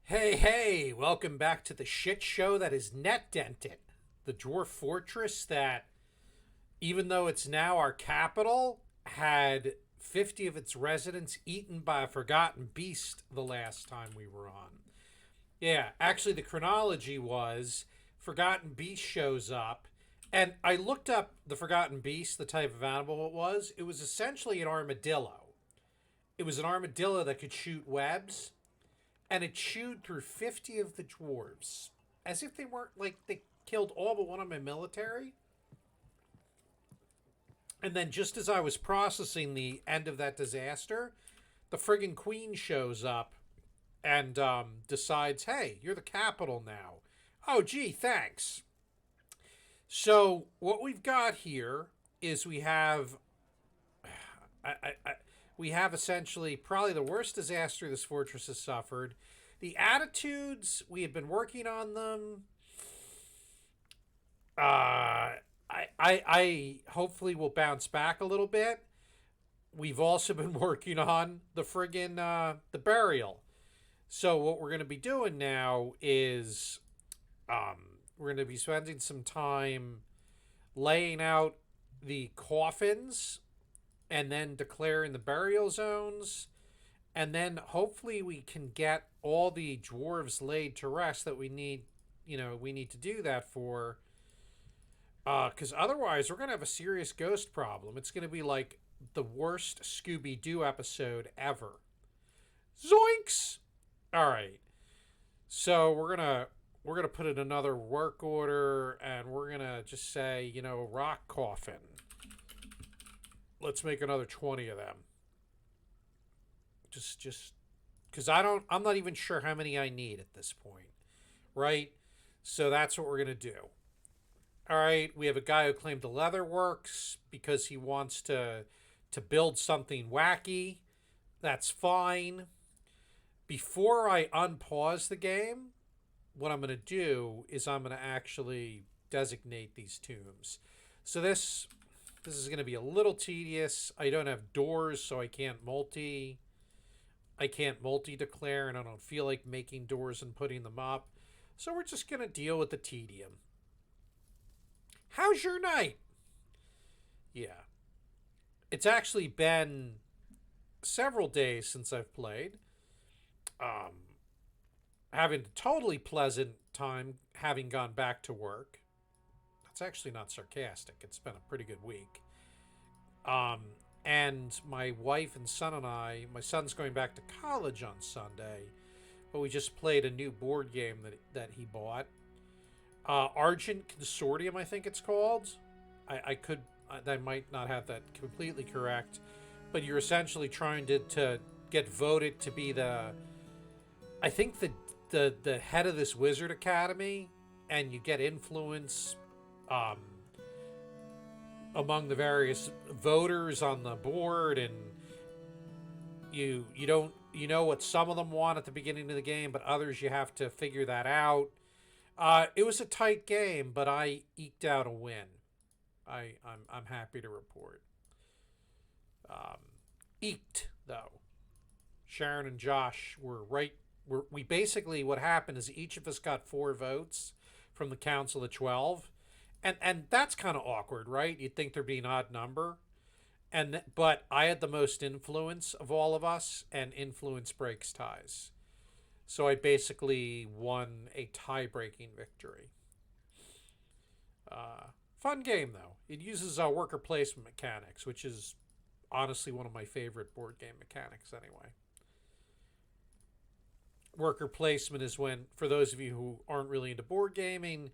Hey, hey, welcome back to the shit show that is Netdented, the Dwarf Fortress that, even though it's now our capital, had 50 of its residents eaten by a forgotten beast the last time we were on. Yeah, actually, the chronology was Forgotten Beast shows up, and I looked up the Forgotten Beast, the type of animal it was. It was essentially an armadillo. It was an armadillo that could shoot webs, and it chewed through 50 of the dwarves. As if they weren't, like, they killed all but one of my military. And then, just as I was processing the end of that disaster, the friggin' queen shows up and decides, hey, you're the capital now. Oh, gee, thanks. So, what we've got here is we have essentially probably the worst disaster this fortress has suffered. The attitudes, we have been working on them. I hopefully will bounce back a little bit. We've also been working on the friggin' the burial. So what we're going to be doing now is we're going to be spending some time laying out the coffins and then declaring the burial zones. And then hopefully we can get all the dwarves laid to rest that we need. We need to do that for. Because otherwise, we're going to have a serious ghost problem. It's going to be like the worst Scooby Doo episode ever. Zoinks! All right. So we're gonna put in another work order, and we're gonna just say, rock coffin. Let's make another 20 of them. Just because I'm not even sure how many I need at this point, right? So that's what we're gonna do. All right, we have a guy who claimed the leather works because he wants to build something wacky. That's fine. Before I unpause the game, what I'm going to do is I'm going to actually designate these tombs. So this is going to be a little tedious. I don't have doors, so I can't multi declare, and I don't feel like making doors and putting them up. So we're just going to deal with the tedium. How's your night? Yeah. It's actually been several days since I've played. Having a totally pleasant time having gone back to work. That's actually not sarcastic. It's been a pretty good week. And my wife and son and my son's going back to college on Sunday, but we just played a new board game that he bought. Argent Consortium, I think it's called. I might not have that completely correct, but you're essentially trying to get voted to be I think the head of this wizard academy, and you get influence among the various voters on the board, and you don't what some of them want at the beginning of the game, but others you have to figure that out. It was a tight game, but I eked out a win. I'm happy to report. Eked though. Sharon and Josh were right. We basically, what happened is each of us got 4 votes from the council of 12, and that's kind of awkward, right? You'd think there'd be an odd number, but I had the most influence of all of us, and influence breaks ties. So I basically won a tie-breaking victory. Fun game though. It uses worker placement mechanics, which is honestly one of my favorite board game mechanics anyway. Worker placement is when, for those of you who aren't really into board gaming,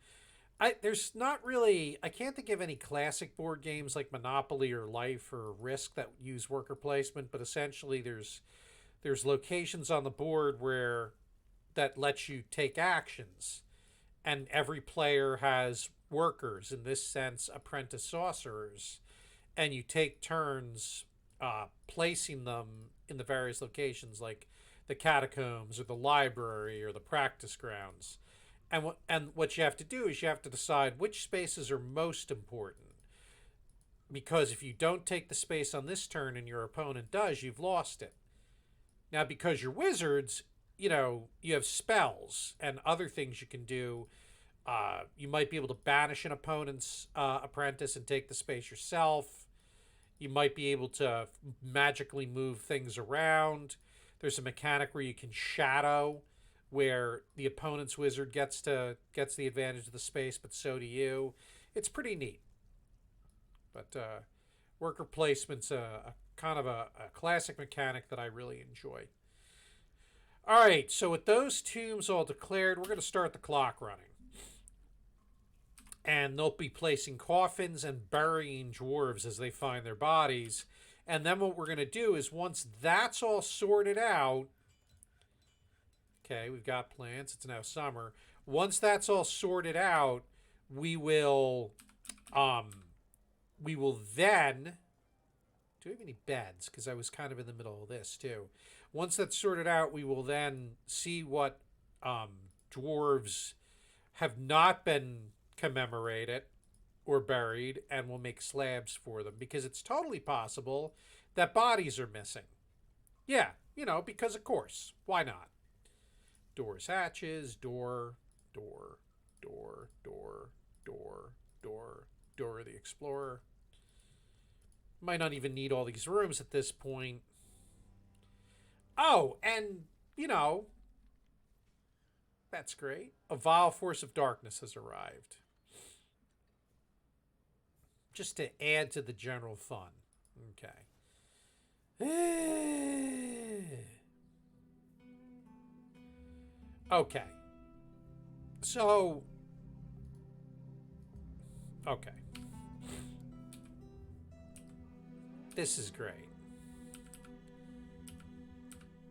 there's not really, I can't think of any classic board games like Monopoly or Life or Risk that use worker placement, but essentially there's locations on the board where that lets you take actions, and every player has workers, in this sense apprentice sorcerers, and you take turns placing them in the various locations, like the catacombs or the library or the practice grounds. And what you have to do is you have to decide which spaces are most important. Because if you don't take the space on this turn and your opponent does, you've lost it. Now, because you're wizards, you know, you have spells and other things you can do. You might be able to banish an opponent's apprentice and take the space yourself. You might be able to magically move things around. There's a mechanic where you can shadow, where the opponent's wizard gets the advantage of the space, but so do you. It's pretty neat. But worker placement's a kind of a classic mechanic that I really enjoy. All right, so with those tombs all declared, we're going to start the clock running. And they'll be placing coffins and burying dwarves as they find their bodies. And then what we're going to do is, once that's all sorted out, okay, we've got plants, it's now summer. Once that's all sorted out, we will then, do we have any beds? Because I was kind of in the middle of this too. Once that's sorted out, we will then see what dwarves have not been commemorated or buried, and we'll make slabs for them, because it's totally possible that bodies are missing. Yeah, you know, because of course, why not? Doors, hatches, door, door, door, door, door, door, door the Explorer. Might not even need all these rooms at this point. Oh, and, you know, that's great. A vile force of darkness has arrived. Just to add to the general fun. Okay. Okay. So, okay. This is great.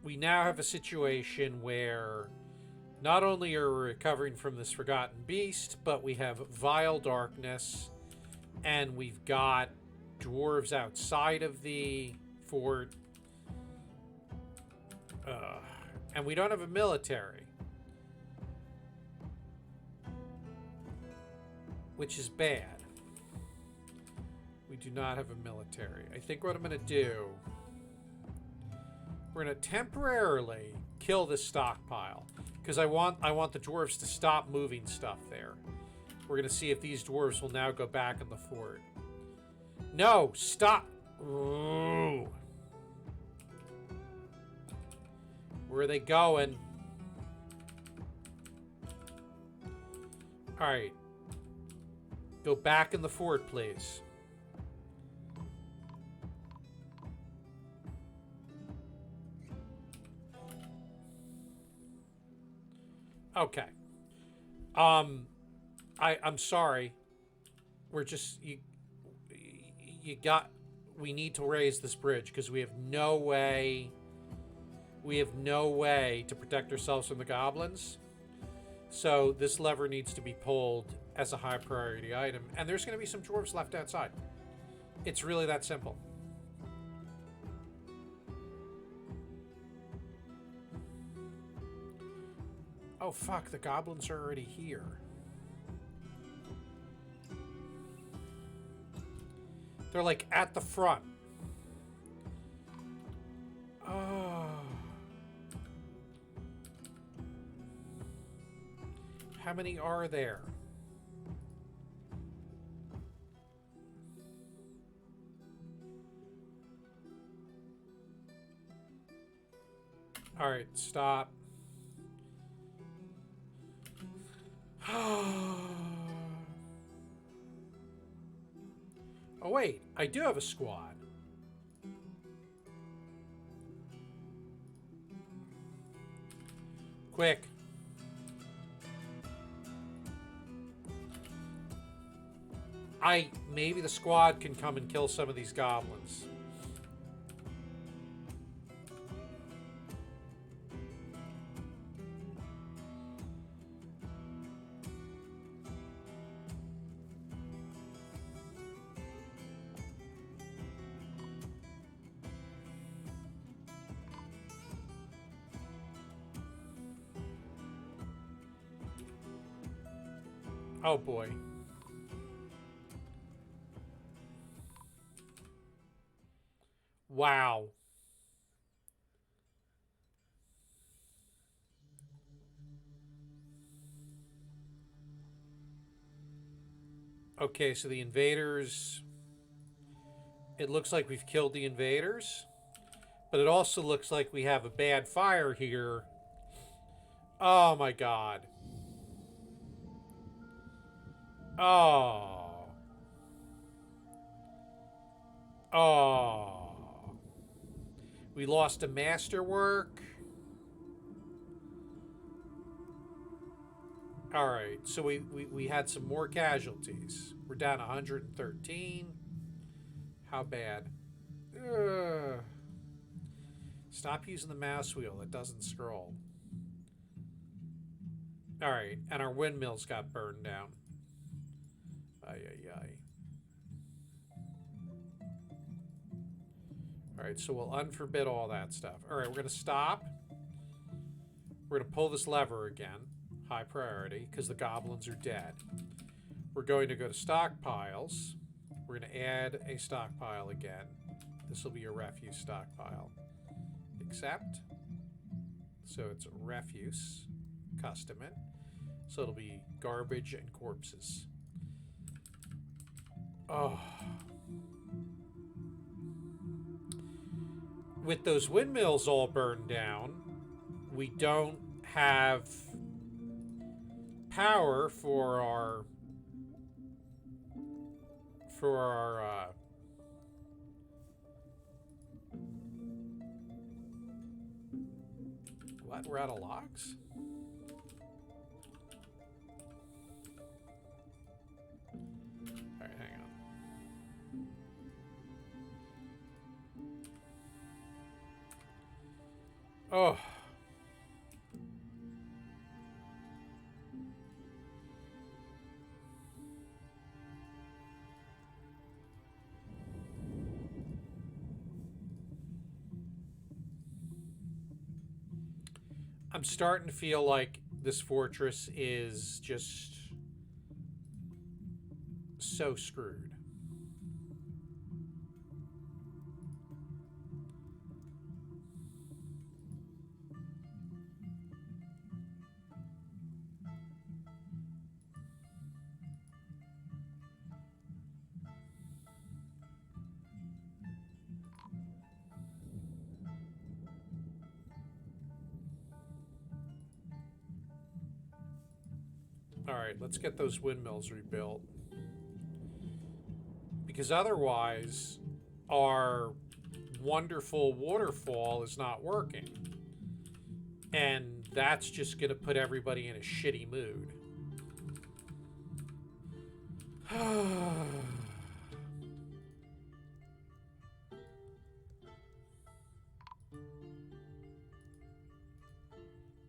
We now have a situation where not only are we recovering from this forgotten beast, but we have vile darkness, and we've got dwarves outside of the fort, and we don't have a military, which is bad. We do not have a military. I think what I'm going to do, we're going to temporarily kill this stockpile, because I want the dwarves to stop moving stuff there. We're going to see if these dwarves will now go back in the fort. No, stop. Ooh. Where are they going? All right. Go back in the fort, please. Okay. I'm sorry. We're just we need to raise this bridge, because we have no way to protect ourselves from the goblins. So this lever needs to be pulled as a high priority item, and there's going to be some dwarves left outside. It's really that simple. Oh fuck, the goblins are already here. They're like at the front. Oh. How many are there? All right, stop. Oh wait, I do have a squad. Quick. Maybe the squad can come and kill some of these goblins. Oh boy. Wow. Okay, so the invaders... It looks like we've killed the invaders. But it also looks like we have a bad fire here. Oh my god. Oh. Oh. We lost a masterwork. Alright, so we had some more casualties. We're down 113. How bad? Ugh. Stop using the mouse wheel. It doesn't scroll. Alright, and our windmills got burned down. Ay, ay, ay. Alright, so we'll unforbid all that stuff. Alright, we're going to stop. We're going to pull this lever again. High priority, because the goblins are dead. We're going to go to stockpiles. We're going to add a stockpile again. This will be a refuse stockpile. Accept. So it's refuse. Custom it. So it'll be garbage and corpses. Oh. With those windmills all burned down, we don't have power for our what? We're out of logs? Alright, hang on. Oh. I'm starting to feel like this fortress is just so screwed. Alright, let's get those windmills rebuilt. Because otherwise, our wonderful waterfall is not working. And that's just going to put everybody in a shitty mood.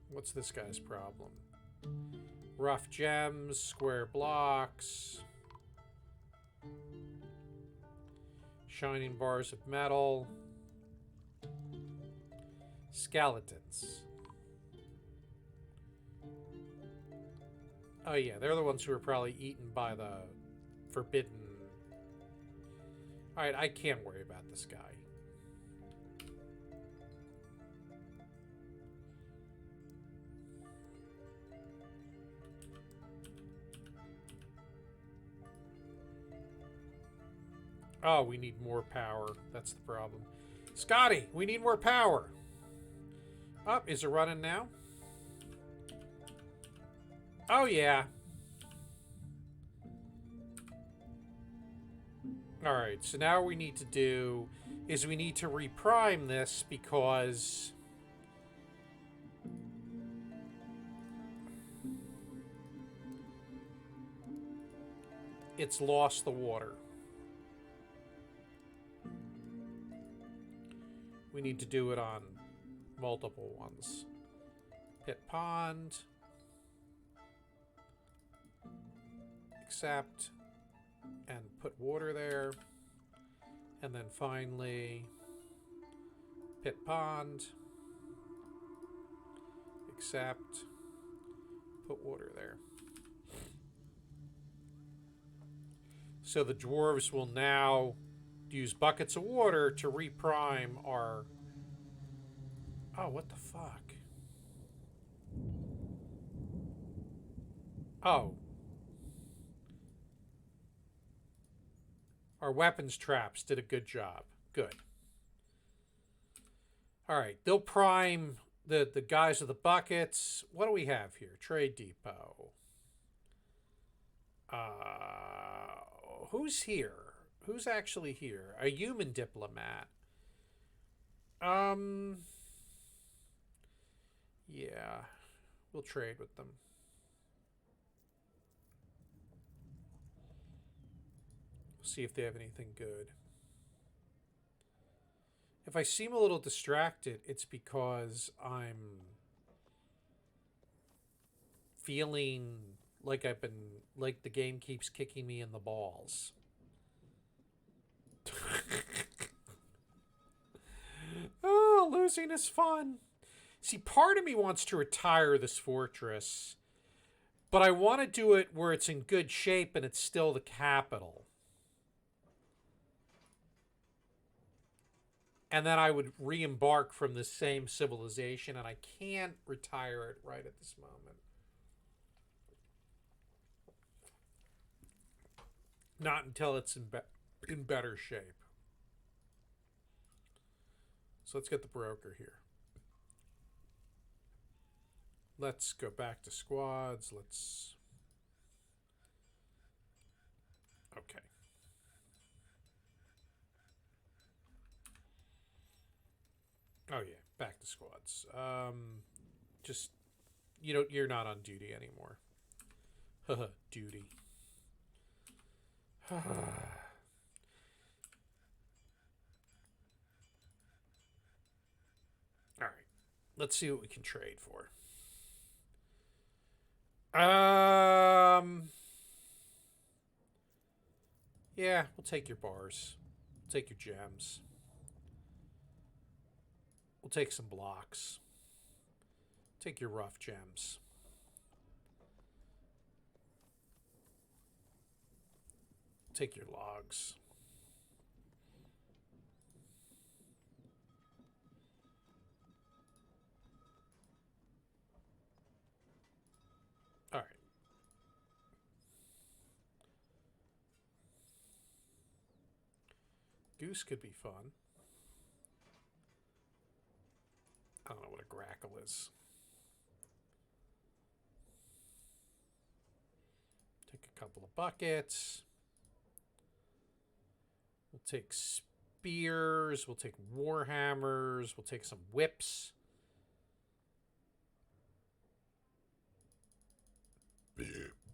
What's this guy's problem? Rough gems, square blocks, shining bars of metal, skeletons. Oh yeah, they're the ones who are probably eaten by the forbidden. Alright, I can't worry about this guy. Oh, we need more power. That's the problem. Scotty, we need more power. Oh, is it running now? Oh, yeah. Alright, so now what we need to do is we need to reprime this because it's lost the water. We need to do it on multiple ones. Pit pond. Accept. And put water there. And then finally, pit pond. Accept. Put water there. So the dwarves will now use buckets of water to reprime our... Oh, what the fuck? Oh. Our weapons traps did a good job. Good. All right. They'll prime the guys with the buckets. What do we have here? Trade depot. Who's here? Who's actually here? A human diplomat. Yeah. We'll trade with them. See if they have anything good. If I seem a little distracted, it's because I'm feeling like like the game keeps kicking me in the balls. Oh, losing is fun. See, part of me wants to retire this fortress, but I want to do it where it's in good shape and it's still the capital. And then I would re-embark from the same civilization, and I can't retire it right at this moment. Not until it's in better shape. So let's get the broker here. Let's go back to squads. Let's... Okay. Oh yeah, back to squads. Just you're not on duty anymore. Haha, duty. All right. Let's see what we can trade for. Yeah, we'll take your bars. We'll take your gems. We'll take some blocks. Take your rough gems. Take your logs. All right. Goose could be fun. I don't know what a grackle is. Take a couple of buckets. We'll take spears. We'll take warhammers. We'll take some whips.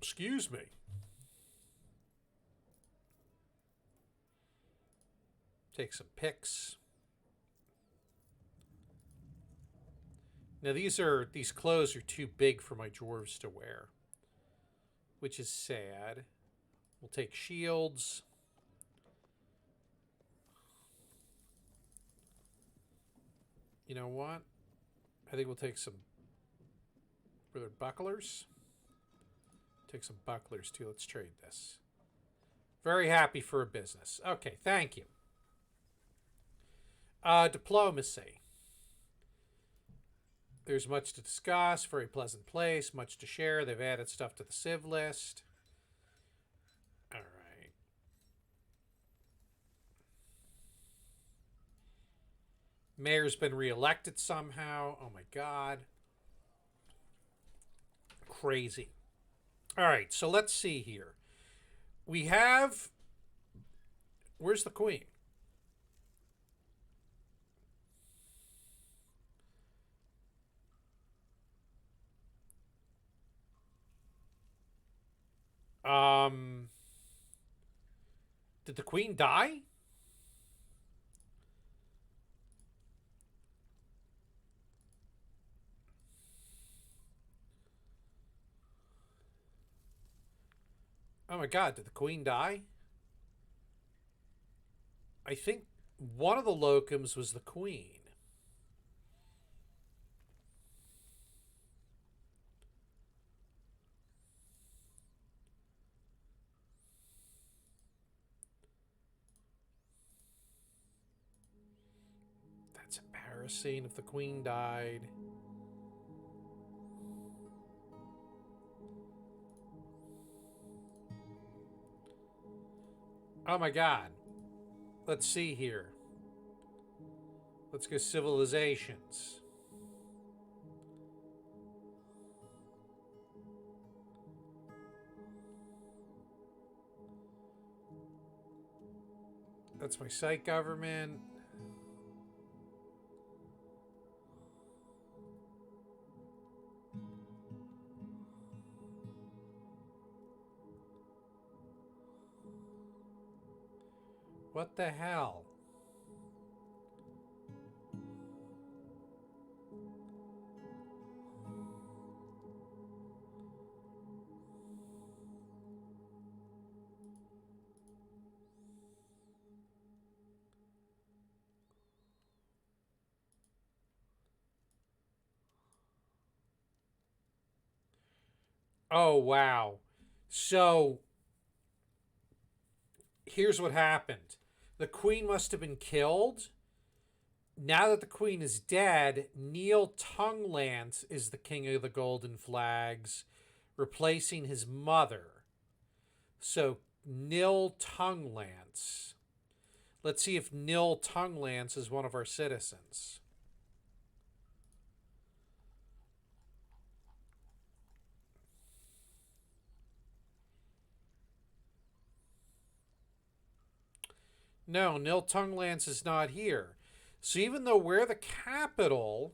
Excuse me. Take some picks. Now these clothes are too big for my dwarves to wear, which is sad. We'll take shields. You know what? I think we'll take some... Were there bucklers? Take some bucklers too. Let's trade this. Very happy for a business. Okay, thank you. Diplomacy. There's much to discuss. Very pleasant place. Much to share. They've added stuff to the civ list. All right. Mayor's been reelected somehow. Oh my God. Crazy. All right, so let's see here. We have... Where's the queen? Did the queen die? Oh my God, did the queen die? I think one of the locums was the queen. That's embarrassing if the queen died. Oh my God. Let's see here. Let's go civilizations. That's my site government. What the hell? Oh, wow. So, here's what happened. The queen must have been killed. Now that the queen is dead, Neil Tonguelance is the king of the Golden Flags, replacing his mother. So, Nil Tonguelance. Let's see if Nil Tonguelance is one of our citizens. No, Nil Tonguelance is not here. So even though we're the capital,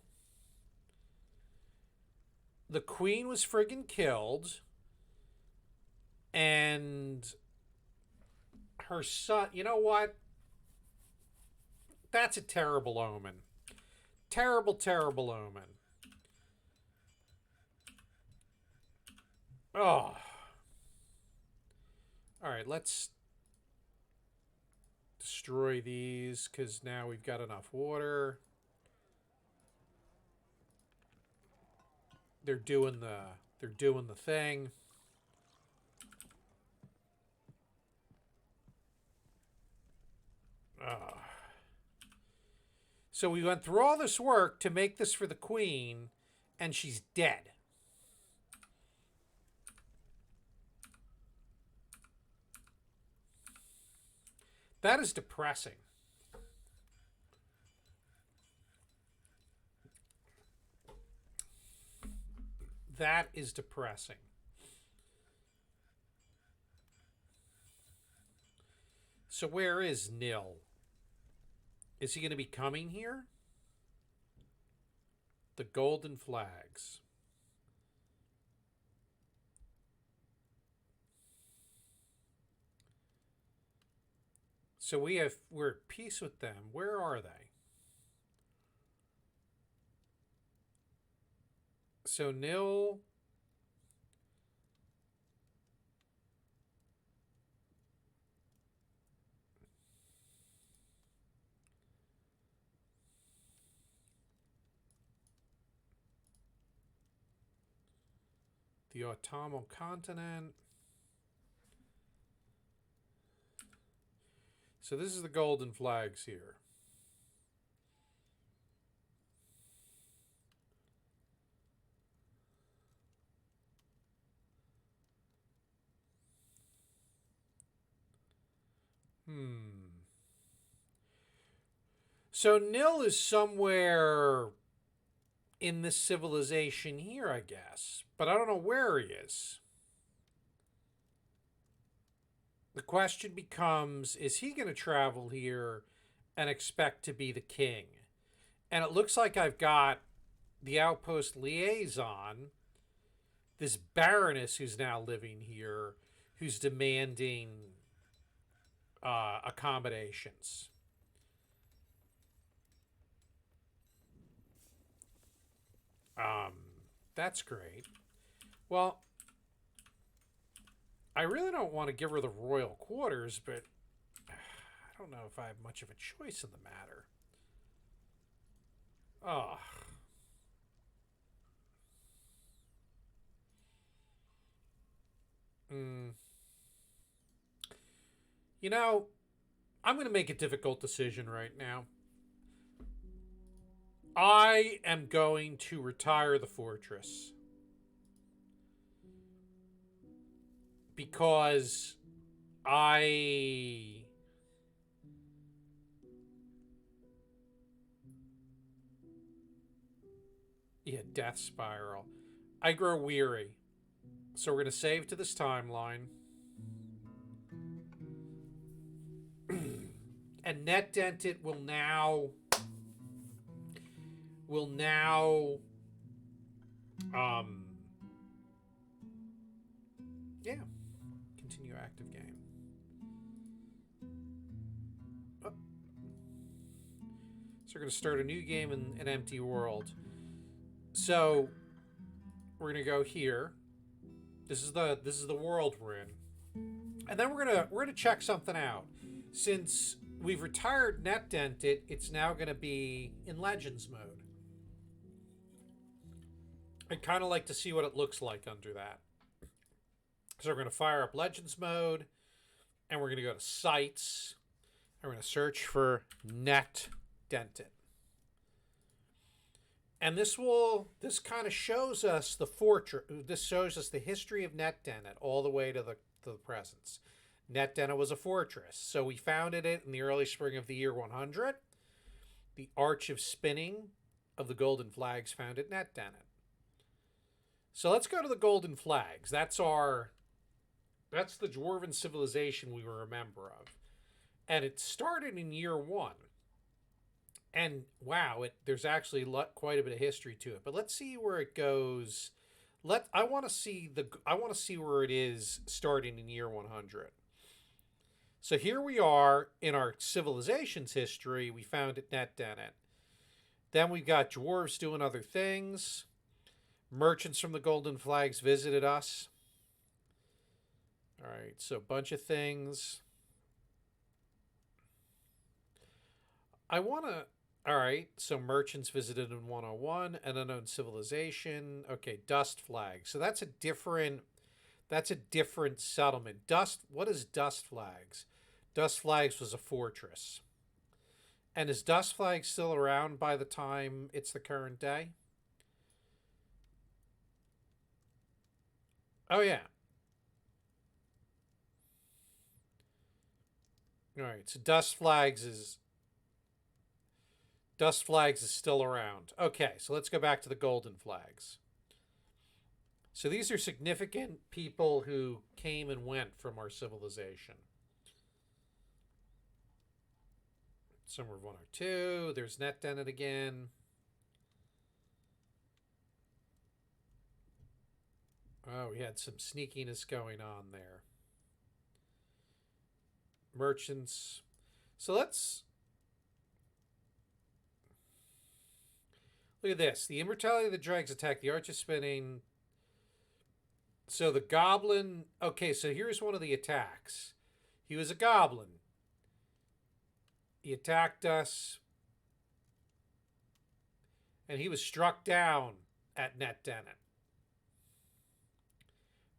the queen was friggin' killed, and her son. You know what? That's a terrible omen. Terrible, terrible omen. Oh. Alright, let's destroy these because now we've got enough water. They're doing the thing. Oh. So we went through all this work to make this for the queen, and she's dead. That is depressing. That is depressing. So where is Nil? Is he going to be coming here? The Golden Flags. So we're at peace with them. Where are they? So Nil. The Autumnal Continent. So this is the Golden Flags here. So Nil is somewhere in this civilization here, I guess. But I don't know where he is. The question becomes, is he going to travel here and expect to be the king? And it looks like I've got the outpost liaison, this baroness who's now living here, who's demanding accommodations. Um, that's great. Well, I really don't want to give her the royal quarters, but I don't know if I have much of a choice in the matter. Oh. Mm. You know, I'm going to make a difficult decision right now. I am going to retire the fortress. Because I Yeah, death spiral. I grow weary. So we're going to save to this timeline. And Netdented will now um yeah, continue active game. Oh, so we're going to start a new game in an empty world. So we're going to go here. This is the world we're in. And then we're gonna check something out. Since we've retired Netdented, it's now gonna be in Legends mode. I'd kind of like to see what it looks like under that. So we're gonna fire up Legends mode, and we're gonna go to sites. And we're gonna search for Netdented. And this kind of shows us the fortress. This shows us the history of Netdented all the way to the present. Netdented was a fortress, so we founded it in the early spring of the year 100. The Arch of Spinning of the Golden Flags founded Netdented. So let's go to the Golden Flags. That's the Dwarven civilization we were a member of, and it started in year 1. And wow, there's actually quite a bit of history to it. But let's see where it goes. I want to see where it is starting in year 100. So here we are in our civilization's history. We found it Netdented. Then we've got dwarves doing other things. Merchants from the Golden Flags visited us. All right, so a bunch of things. All right, so merchants visited in 101, an unknown civilization. Okay, dust flags. So that's a different settlement. What is Dust Flags? Dust Flags was a fortress. And is Dust Flags still around by the time it's the current day? Oh yeah. All right, so Dust Flags is still around. Okay, so let's go back to the Golden Flags. So these are significant people who came and went from our civilization. Summer of 102. There's Netdented again. Oh, we had some sneakiness going on there. Merchants. So let's look at this. The immortality of the dregs attack the Arch of Spinning. So the goblin. Okay, so here's one of the attacks. He was a goblin. He attacked us. And he was struck down at Netdented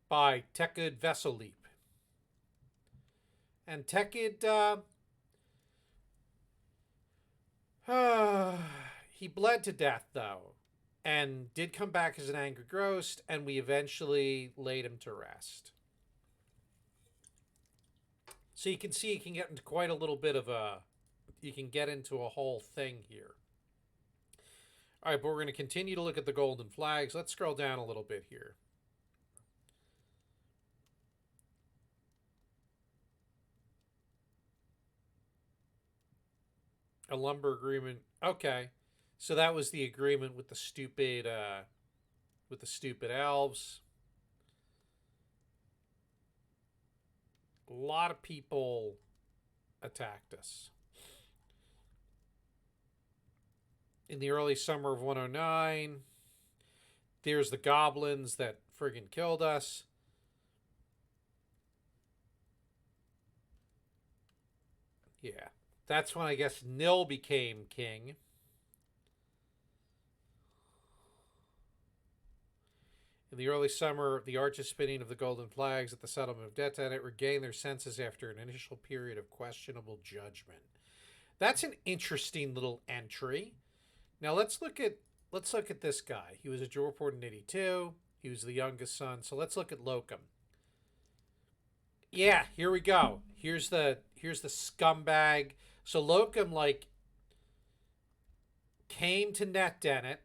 by Tekid Vesselleap. And Tekid, he bled to death, though, and did come back as an angry ghost, and we eventually laid him to rest. So you can see you can get into quite a little bit of you can get into a whole thing here. All right, but we're going to continue to look at the Golden Flags. Let's scroll down a little bit here. A lumber agreement. Okay. So that was the agreement with the stupid elves. A lot of people attacked us. In the early summer of 109, there's the goblins that friggin' killed us. Yeah. That's when I guess Nil became king. In the early summer, the Arch of Spinning of the Golden Flags at the settlement of Netdented regained their senses after an initial period of questionable judgment. That's an interesting little entry. Now let's look at this guy. He was a Dwarf Fortress in 82. He was the youngest son. So let's look at Locum. Yeah, here we go. Here's the scumbag. So Locum came to Netdented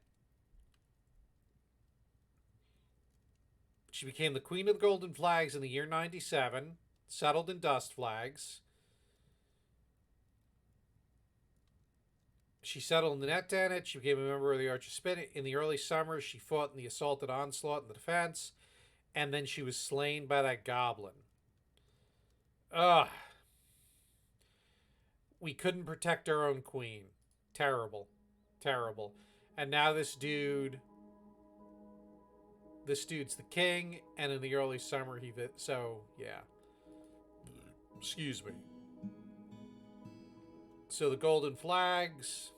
She became the Queen of the Golden Flags in the year 97, settled in Dust Flags. She settled in the Netdented. She became a member of the Arch of Spit. In the early summer, she fought in the assaulted onslaught in the defense, and then she was slain by that goblin. Ugh. We couldn't protect our own queen. Terrible. Terrible. And now this dude's the king, and in the early summer so yeah. Excuse me. So the Golden Flags.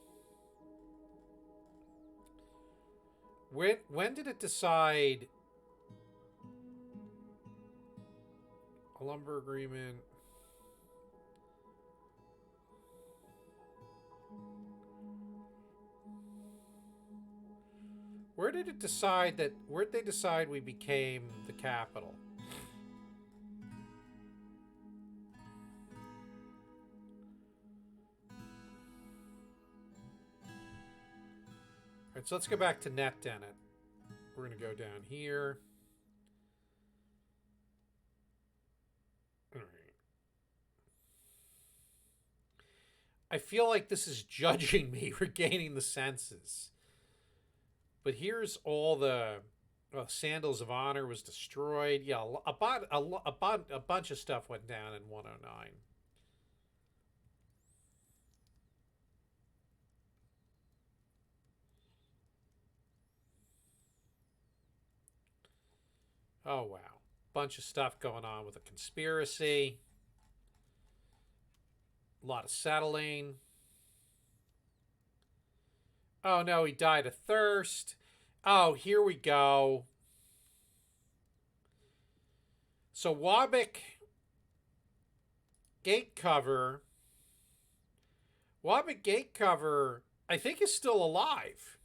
When did it decide a lumber agreement? Where did it decide that? Where'd they decide we became the capital? Alright, so let's go back to Netdented. We're going to go down here. Alright. I feel like this is judging me for gaining the senses. But here's all the Sandals of Honor was destroyed. Yeah, a bunch of stuff went down in 109. Oh, wow. Bunch of stuff going on with a conspiracy. A lot of settling. Oh, no, he died of thirst. Oh, here we go. So Wabick gate cover. Wabick gate cover, I think, is still alive.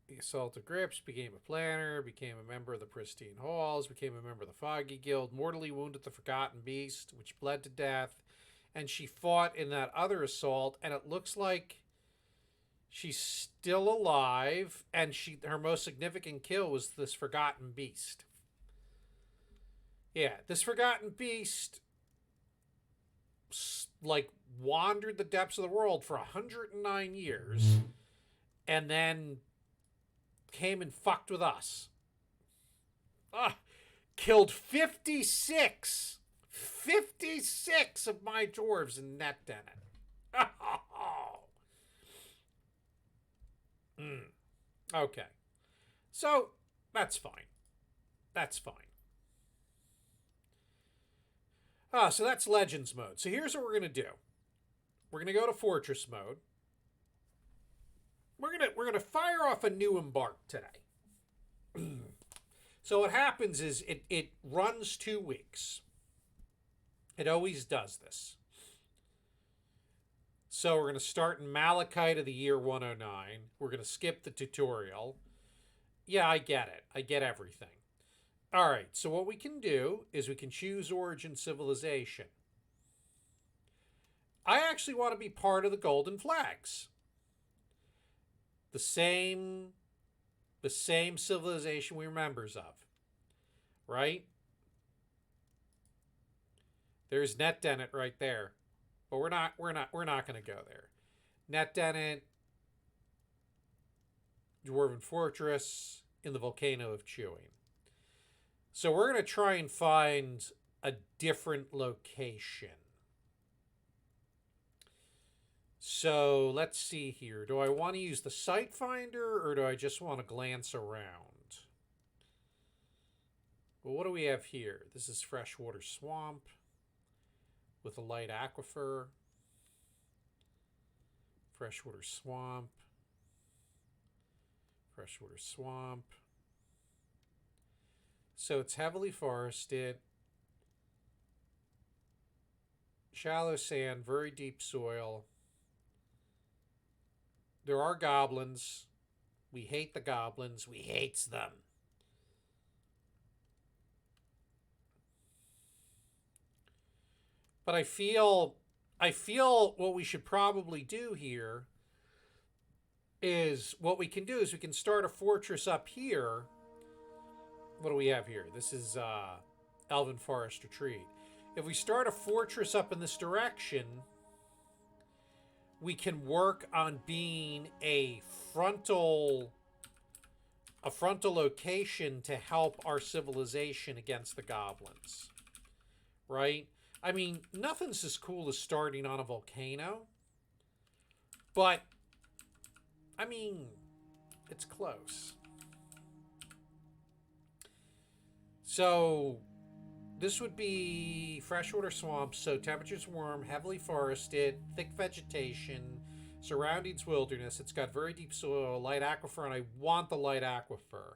The Assault of Grips, became a planner, became a member of the Pristine Halls, became a member of the Foggy Guild, mortally wounded the Forgotten Beast, which bled to death, and she fought in that other assault, and it looks like she's still alive, and her most significant kill was this Forgotten Beast. Yeah, this Forgotten Beast like wandered the depths of the world for 109 years, and then came and fucked with us. Killed 56 of my dwarves in Netdented. Okay. So, that's fine. That's fine. So that's Legends mode. So here's what we're going to do. We're going to go to Fortress mode. We're gonna fire off a new embark today. So what happens is it runs 2 weeks. It always does this. So we're gonna start in Malachite of the year 109. We're gonna skip the tutorial. Yeah, I get it. I get everything. All right. So what we can do is we can choose Origin Civilization. I actually want to be part of the Golden Flags. The same civilization we're members of, right? There's Netdented right there, but we're not going to go there. Netdented, Dwarf Fortress, in the Volcano of Chewing. So we're going to try and find a different location. So let's see here. Do I want to use the site finder or do I just want to glance around? Well, what do we have here? This is freshwater swamp with a light aquifer. Freshwater swamp. Freshwater swamp. So it's heavily forested. Shallow sand, very deep soil. There are goblins. We hate the goblins. We hates them. But I feel what we should probably do here is what we can do is we can start a fortress up here. What do we have here? This is Elven Forest Retreat. If we start a fortress up in this direction, we can work on being a frontal location to help our civilization against the goblins. Right? I mean, nothing's as cool as starting on a volcano. But, I mean, it's close. So, this would be freshwater swamps, so temperatures warm, heavily forested, thick vegetation, surroundings wilderness. It's got very deep soil, light aquifer, and I want the light aquifer.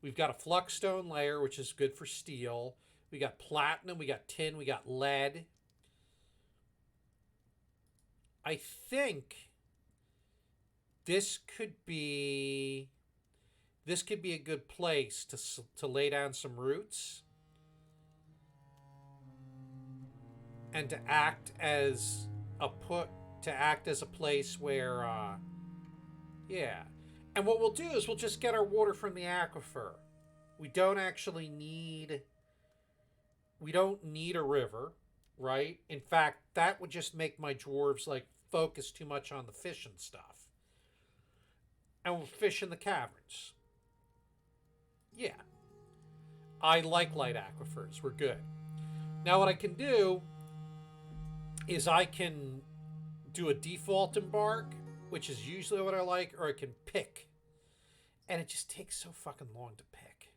We've got a fluxstone layer, which is good for steel. We got platinum, we got tin, we got lead. I think this could be a good place to lay down some roots and to act as a place where yeah. And what we'll do is we'll just get our water from the aquifer. We don't need a river, right? In fact, that would just make my dwarves like focus too much on the fish and stuff. And we'll fish in the caverns. Yeah. I like light aquifers. We're good. Now what I can do is I can do a default embark, which is usually what I like, or I can pick. And it just takes so fucking long to pick.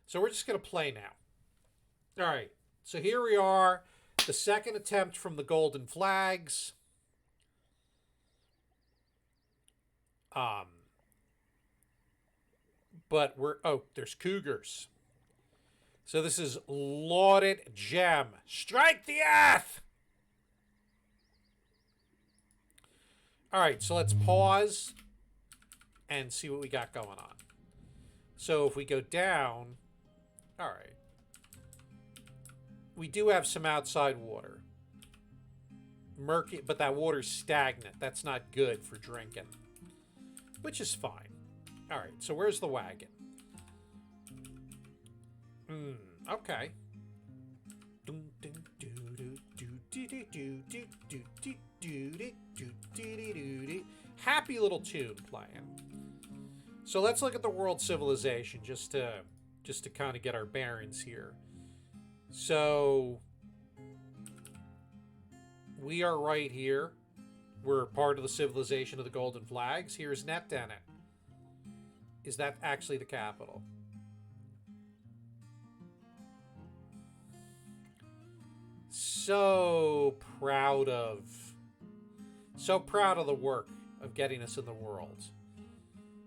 So we're just going to play now. All right. So here we are. The second attempt from the Golden Flags. But there's cougars. So this is Lauded Gem. Strike the earth! All right, so let's pause and see what we got going on. So if we go down, all right. We do have some outside water. Murky, but that water's stagnant. That's not good for drinking, which is fine. All right, so where's the wagon? Okay. Happy little tune playing. So let's look at the world civilization just to kind of get our bearings here. So we are right here. We're part of the civilization of the Golden Flags. Here's Netdented. Is that actually the capital? So proud of the work of getting us in the world.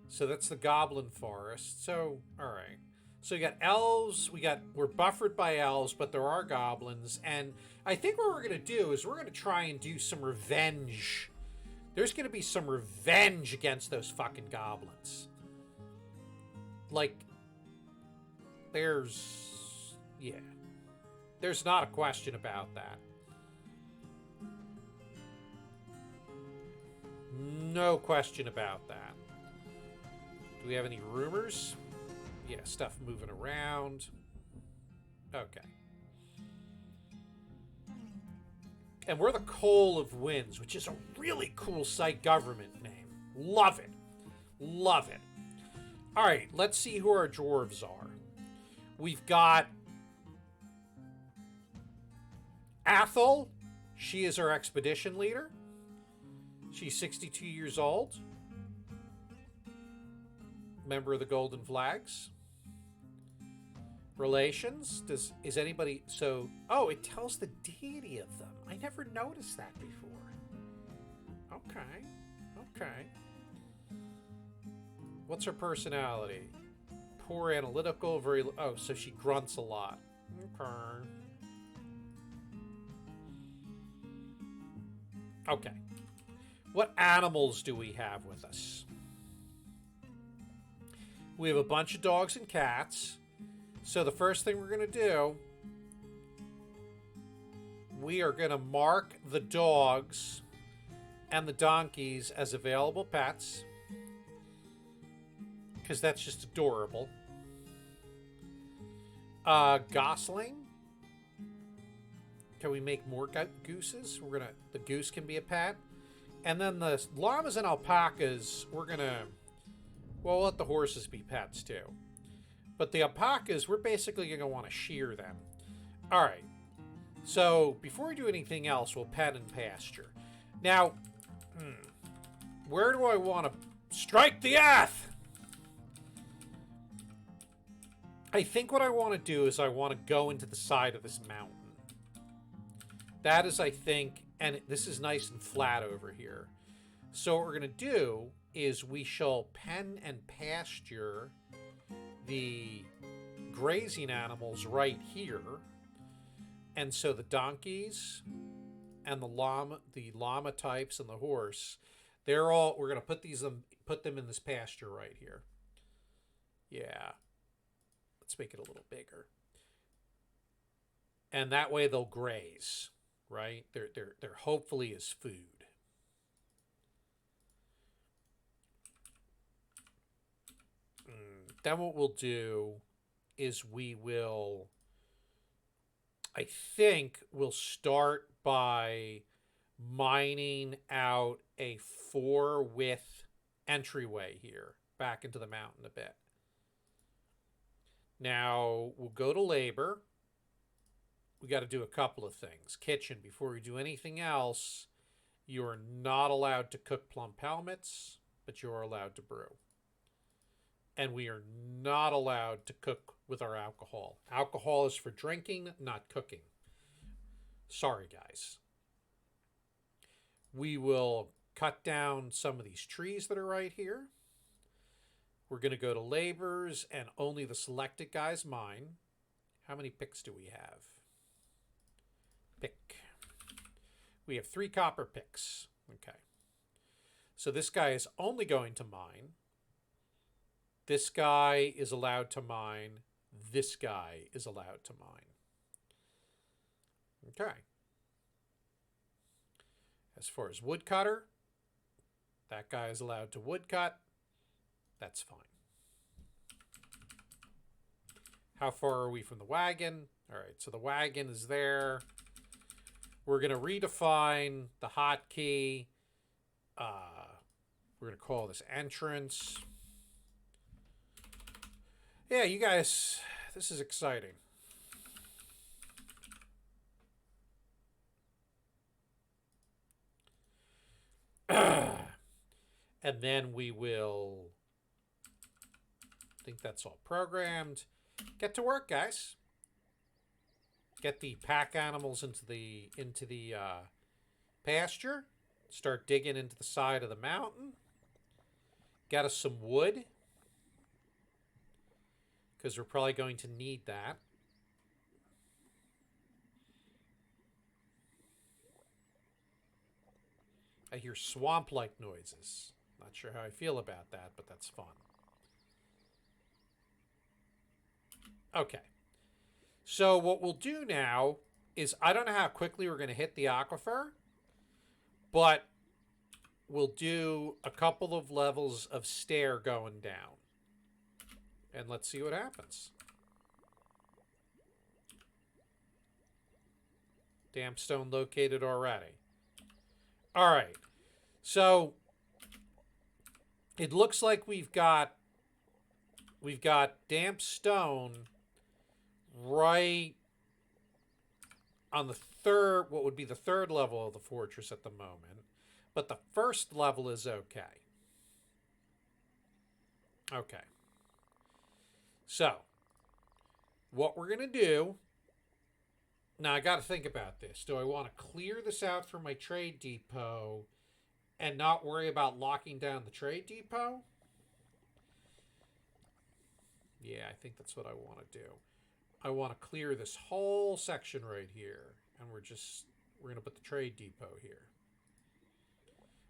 So that's the Goblin Forest. So, all right. So we got elves, we're buffered by elves, but there are goblins, and I think what we're going to do is we're going to try and do some revenge. There's going to be some revenge against those fucking goblins. Like, there's not a question about that. No question about that. Do we have any rumors? Yeah, stuff moving around. Okay. And we're the Coal of Winds, which is a really cool site government name. Love it. Love it. All right, let's see who our dwarves are. We've got Athel. She is our expedition leader. She's 62 years old. Member of the Golden Flags. Relations. Is anybody... So... Oh, it tells the deity of them. I never noticed that before. Okay. Okay. What's her personality? Poor analytical, very... Oh, so she grunts a lot. Okay. Okay. What animals do we have with us? We have a bunch of dogs and cats. So the first thing we're going to do, we are going to mark the dogs and the donkeys as available pets. because that's just adorable. Gosling. Can we make more gooses? The goose can be a pet. And then the llamas and alpacas, we'll let the horses be pets too. But the alpacas, we're basically going to want to shear them. All right. So before we do anything else, we'll pet and pasture. Now, where do I want to strike the earth? I think what I want to do is I want to go into the side of this mountain. That is, I think, and this is nice and flat over here. So what we're going to do is we shall pen and pasture the grazing animals right here. And so the donkeys and the llama types and the horse, we're going to put them in this pasture right here. Yeah. Let's make it a little bigger. And that way they'll graze, right? They're hopefully is food. Then what we'll do is I think we'll start by mining out a 4-width entryway here back into the mountain a bit. Now, we'll go to labor. We got to do a couple of things. Kitchen, before we do anything else, you are not allowed to cook plum pelmets, but you are allowed to brew. And we are not allowed to cook with our alcohol. Alcohol is for drinking, not cooking. Sorry, guys. We will cut down some of these trees that are right here. We're going to go to labors, and only the selected guys mine. How many picks do we have? Pick. We have 3 copper picks. Okay. So this guy is only going to mine. This guy is allowed to mine. This guy is allowed to mine. Okay. As far as woodcutter, that guy is allowed to woodcut. That's fine. How far are we from the wagon? All right, so the wagon is there. We're going to redefine the hotkey. We're going to call this entrance. Yeah, you guys, this is exciting. And then we will, I think that's all programmed. Get to work, guys. Get the pack animals into the pasture. Start digging into the side of the mountain. Get us some wood, because we're probably going to need that. I hear swamp-like noises. Not sure how I feel about that, but that's fun. Okay. So what we'll do now is, I don't know how quickly we're going to hit the aquifer, but we'll do a couple of levels of stair going down. And let's see what happens. Damp stone located already. All right. So it looks like we've got damp stone right on the third, what would be the third level of the fortress at the moment. But the first level is okay. Okay. So, what we're going to do, now I got to think about this. Do I want to clear this out for my trade depot and not worry about locking down the trade depot? Yeah, I think that's what I want to do. I want to clear this whole section right here, and we're going to put the trade depot here.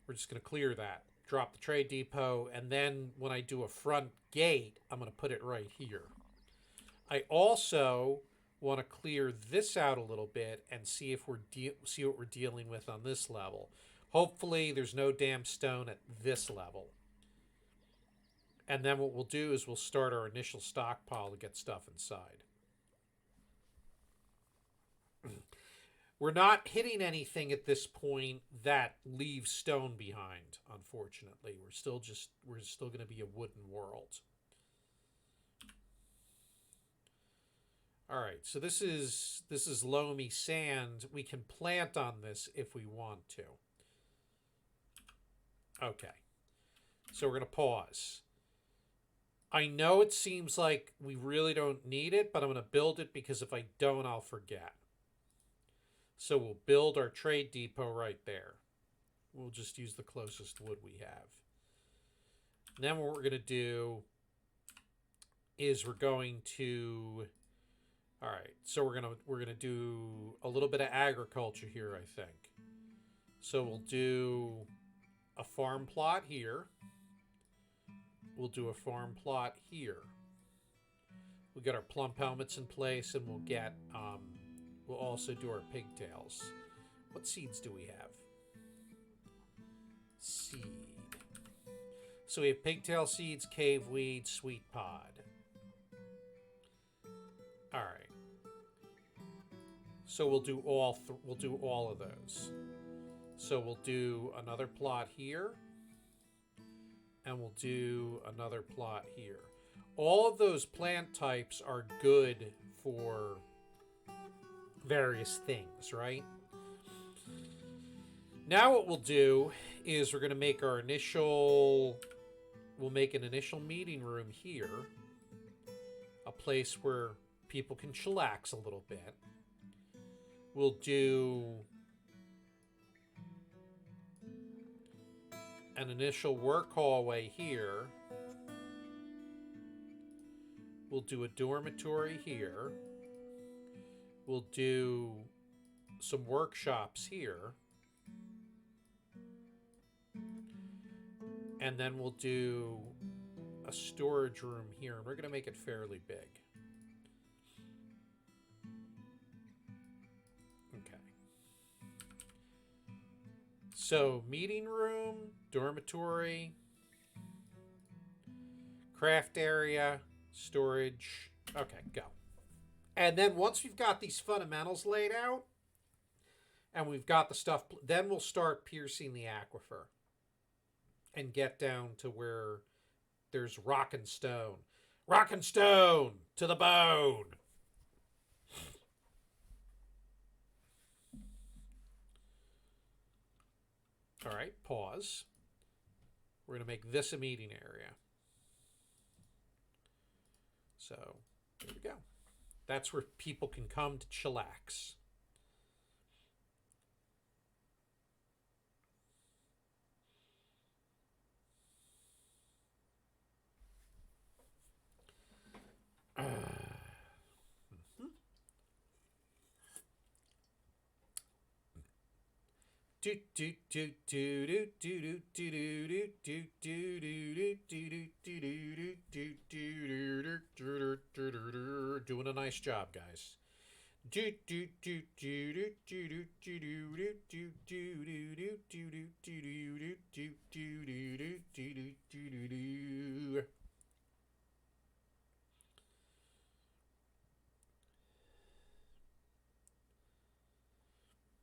We're just going to clear that, drop the trade depot, and then when I do a front gate, I'm going to put it right here. I also want to clear this out a little bit and see if see what we're dealing with on this level. Hopefully, there's no damp stone at this level. And then what we'll do is we'll start our initial stockpile to get stuff inside. We're not hitting anything at this point that leaves stone behind, unfortunately. We're still going to be a wooden world. All right, so this is loamy sand. We can plant on this if we want to. Okay. So we're going to pause. I know it seems like we really don't need it, but I'm going to build it because if I don't, I'll forget. So we'll build our trade depot right there. We'll just use the closest wood we have. And then what we're going to do is we're going to... All right, so we're gonna do a little bit of agriculture here, I think. So we'll do a farm plot here. We'll do a farm plot here. We'll get our plump helmets in place, and we'll also do our pigtails. What seeds do we have? Seed. So we have pigtail seeds, cave weed, sweet pod. All right. So we'll do all of those. So we'll do another plot here, and we'll do another plot here. All of those plant types are good for various things, right? Now what we'll do is we're going to make we'll make an initial meeting room here, a place where people can chillax a little bit. We'll do an initial work hallway here. We'll do a dormitory here. We'll do some workshops here. And then we'll do a storage room here. And we're going to make it fairly big. So, meeting room, dormitory, craft area, storage. Okay, go. And then once we've got these fundamentals laid out, and we've got the stuff, then we'll start piercing the aquifer and get down to where there's rock and stone. Rock and stone to the bone. All right, pause. We're going to make this a meeting area. So, there we go. That's where people can come to chillax. Doing a nice job, guys.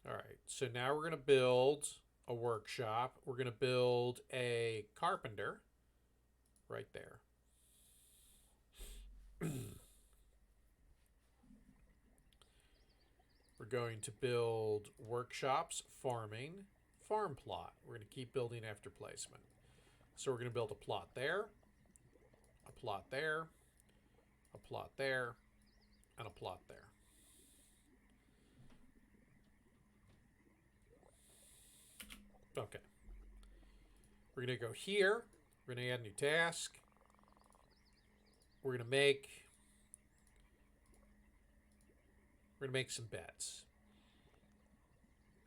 All right, so now we're going to build a workshop. We're going to build a carpenter right there. We're going to build workshops, farming, farm plot. We're going to keep building after placement. So we're going to build a plot there, a plot there, a plot there, and a plot there. Okay. We're going to go here. We're going to add a new task. We're going to make some beds.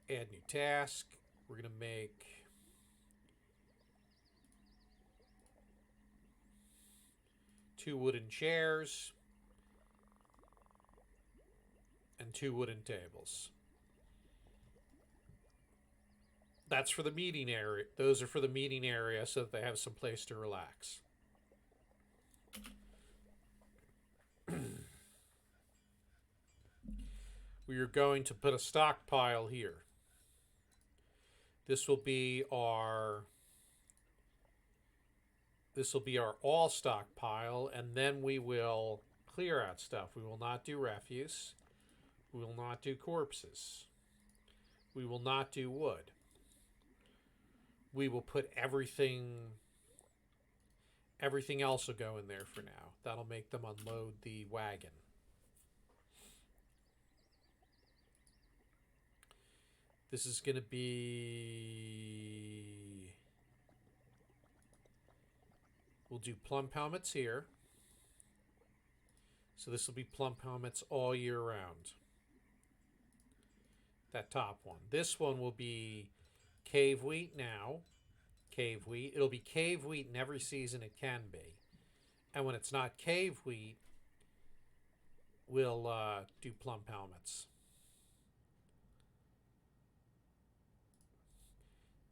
Add new task. We're going to make two wooden chairs and two wooden tables. That's for the meeting area. Those are for the meeting area so that they have some place to relax. We are going to put a stockpile here. This will be our all stockpile, and then we will clear out stuff. We will not do refuse. We will not do corpses. We will not do wood. We will put everything else will go in there for now. That'll make them unload the wagon. This is going to be... We'll do plump helmets here. So this will be plump helmets all year round. That top one. This one will be cave wheat now. Cave wheat. It'll be cave wheat in every season it can be. And when it's not cave wheat, we'll do plump helmets.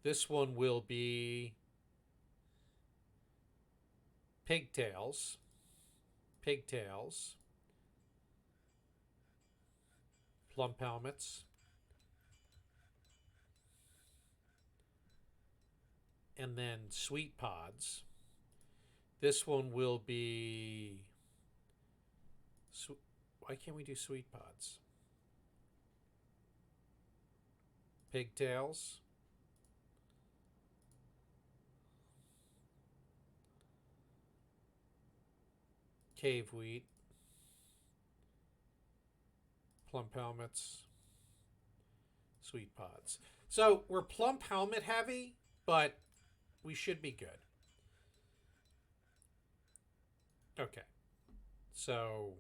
This one will be pigtails. Pigtails. Plump helmets. And then sweet pods. This one will be... Why can't we do sweet pods? Pigtails. Cave wheat. Plump helmets. Sweet pods. So we're plump helmet heavy, but we should be good. Okay. So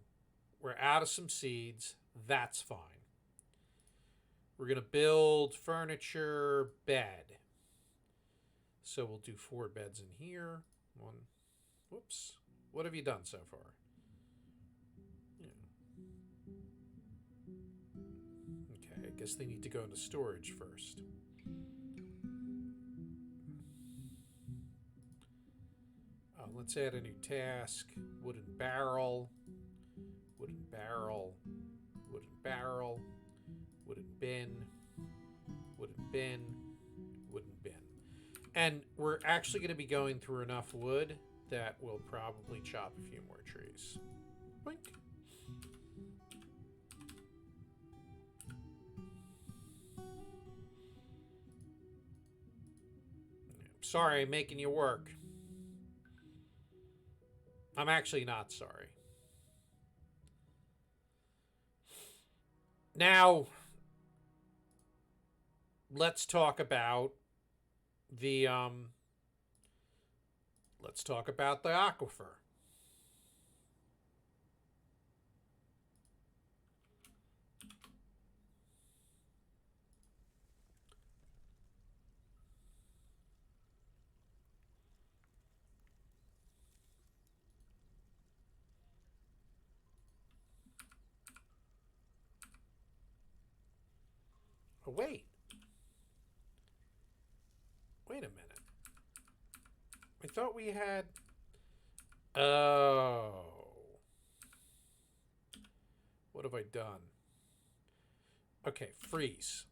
we're out of some seeds. That's fine. We're going to build furniture bed. So we'll do 4 beds in here. One. Whoops. What have you done so far? Yeah. Okay, I guess they need to go into storage first. Let's add a new task. Wooden barrel. Wooden barrel. Wooden barrel. Wooden bin. Wooden bin. Wooden bin. And we're actually going to be going through enough wood that we'll probably chop a few more trees. Boink. Sorry, I'm making you work. I'm actually not sorry. Now, let's talk about the aquifer. Oh, wait. Wait a minute. I thought we had... Oh. What have I done? Okay, freeze.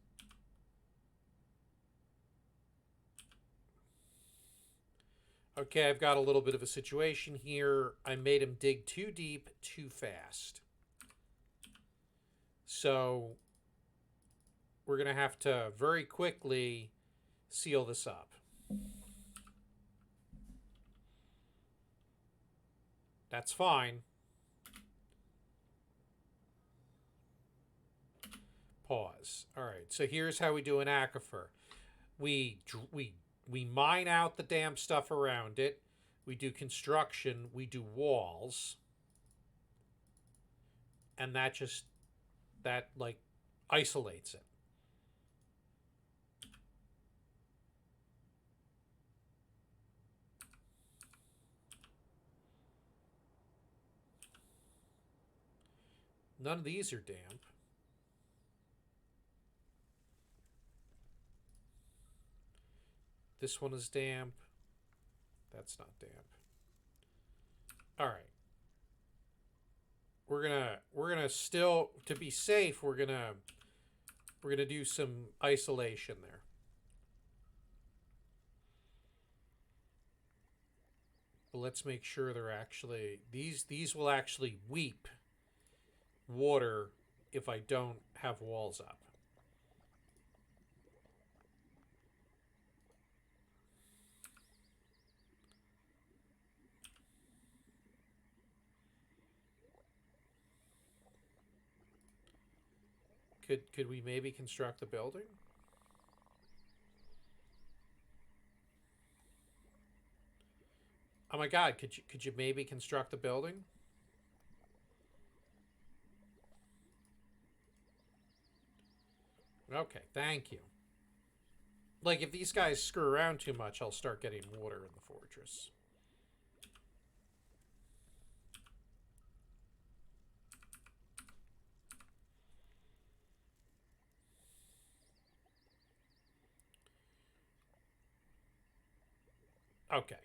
Okay, I've got a little bit of a situation here. I made him dig too deep, too fast. So we're going to have to very quickly seal this up. That's fine. Pause. All right, so here's how we do an aquifer. We mine out the damn stuff around it. We do construction. We do walls. And that like isolates it. None of these are damp. This one is damp. That's not damp. All right. We're gonna still, to be safe, we're gonna do some isolation there. But let's make sure they're actually, these will actually weep water if I don't have walls up. Could we maybe construct the building? Oh my god, could you maybe construct the building? Okay, thank you. Like, if these guys screw around too much, I'll start getting water in the fortress. Okay.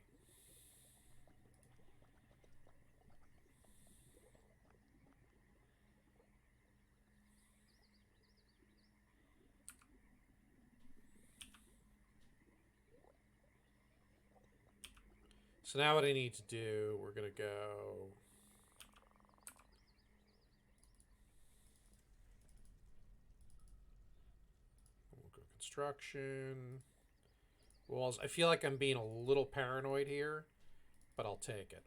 So now what I need to do, we're going to go... We'll go construction. Walls. I feel like I'm being a little paranoid here, but I'll take it.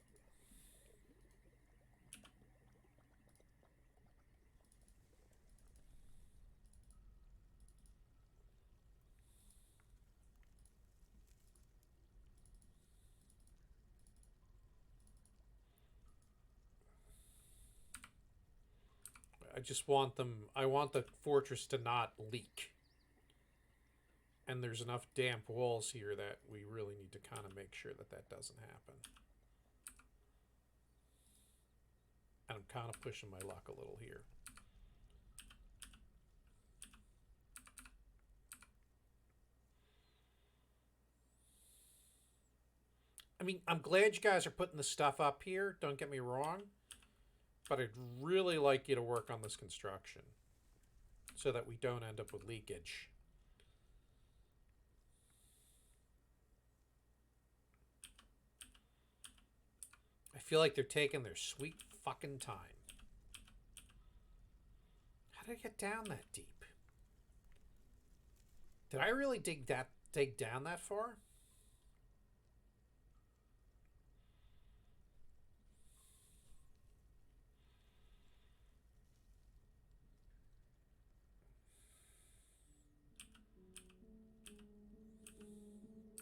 I just want them... I want the fortress to not leak. And there's enough damp walls here that we really need to kind of make sure that that doesn't happen. And I'm kind of pushing my luck a little here. I mean, I'm glad you guys are putting the stuff up here. Don't get me wrong. But I'd really like you to work on this construction so that we don't end up with leakage. I feel like they're taking their sweet fucking time. How did I get down that deep? Did I really dig down that far?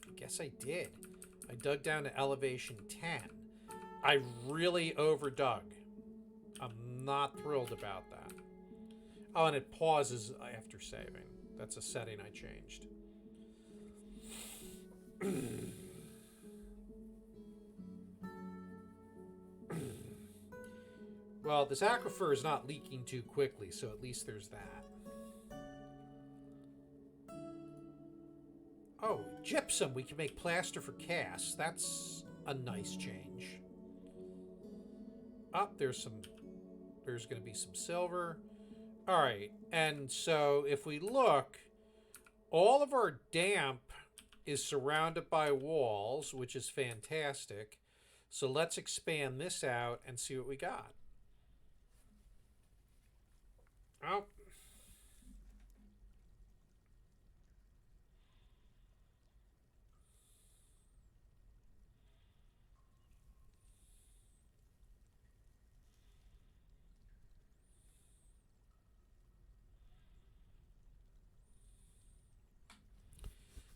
I guess I did. I dug down to elevation 10. I really overdug. I'm not thrilled about that. Oh, and it pauses after saving. That's a setting I changed. Well, this aquifer is not leaking too quickly, so at least there's that. Oh, gypsum. We can make plaster for casts. That's a nice change. Oh, there's going to be some silver. All right. And so if we look, all of our damp is surrounded by walls, which is fantastic. So let's expand this out and see what we got. Oh.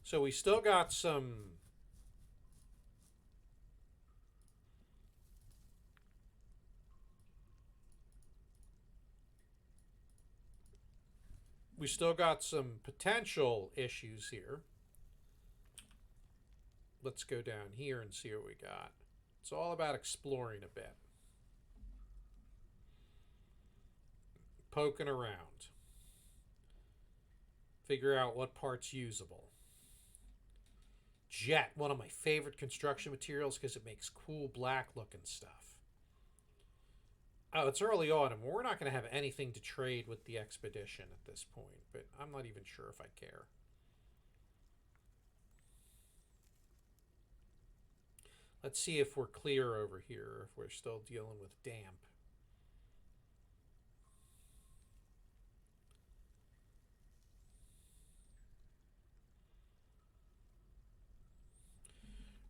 So we still got some... We still got some potential issues here. Let's go down here and see what we got. It's all about exploring a bit. Poking around. Figure out what part's usable. Jet, one of my favorite construction materials because it makes cool black looking stuff. Oh, it's early autumn. We're not going to have anything to trade with the expedition at this point, but I'm not even sure if I care. Let's see if we're clear over here, if we're still dealing with damp.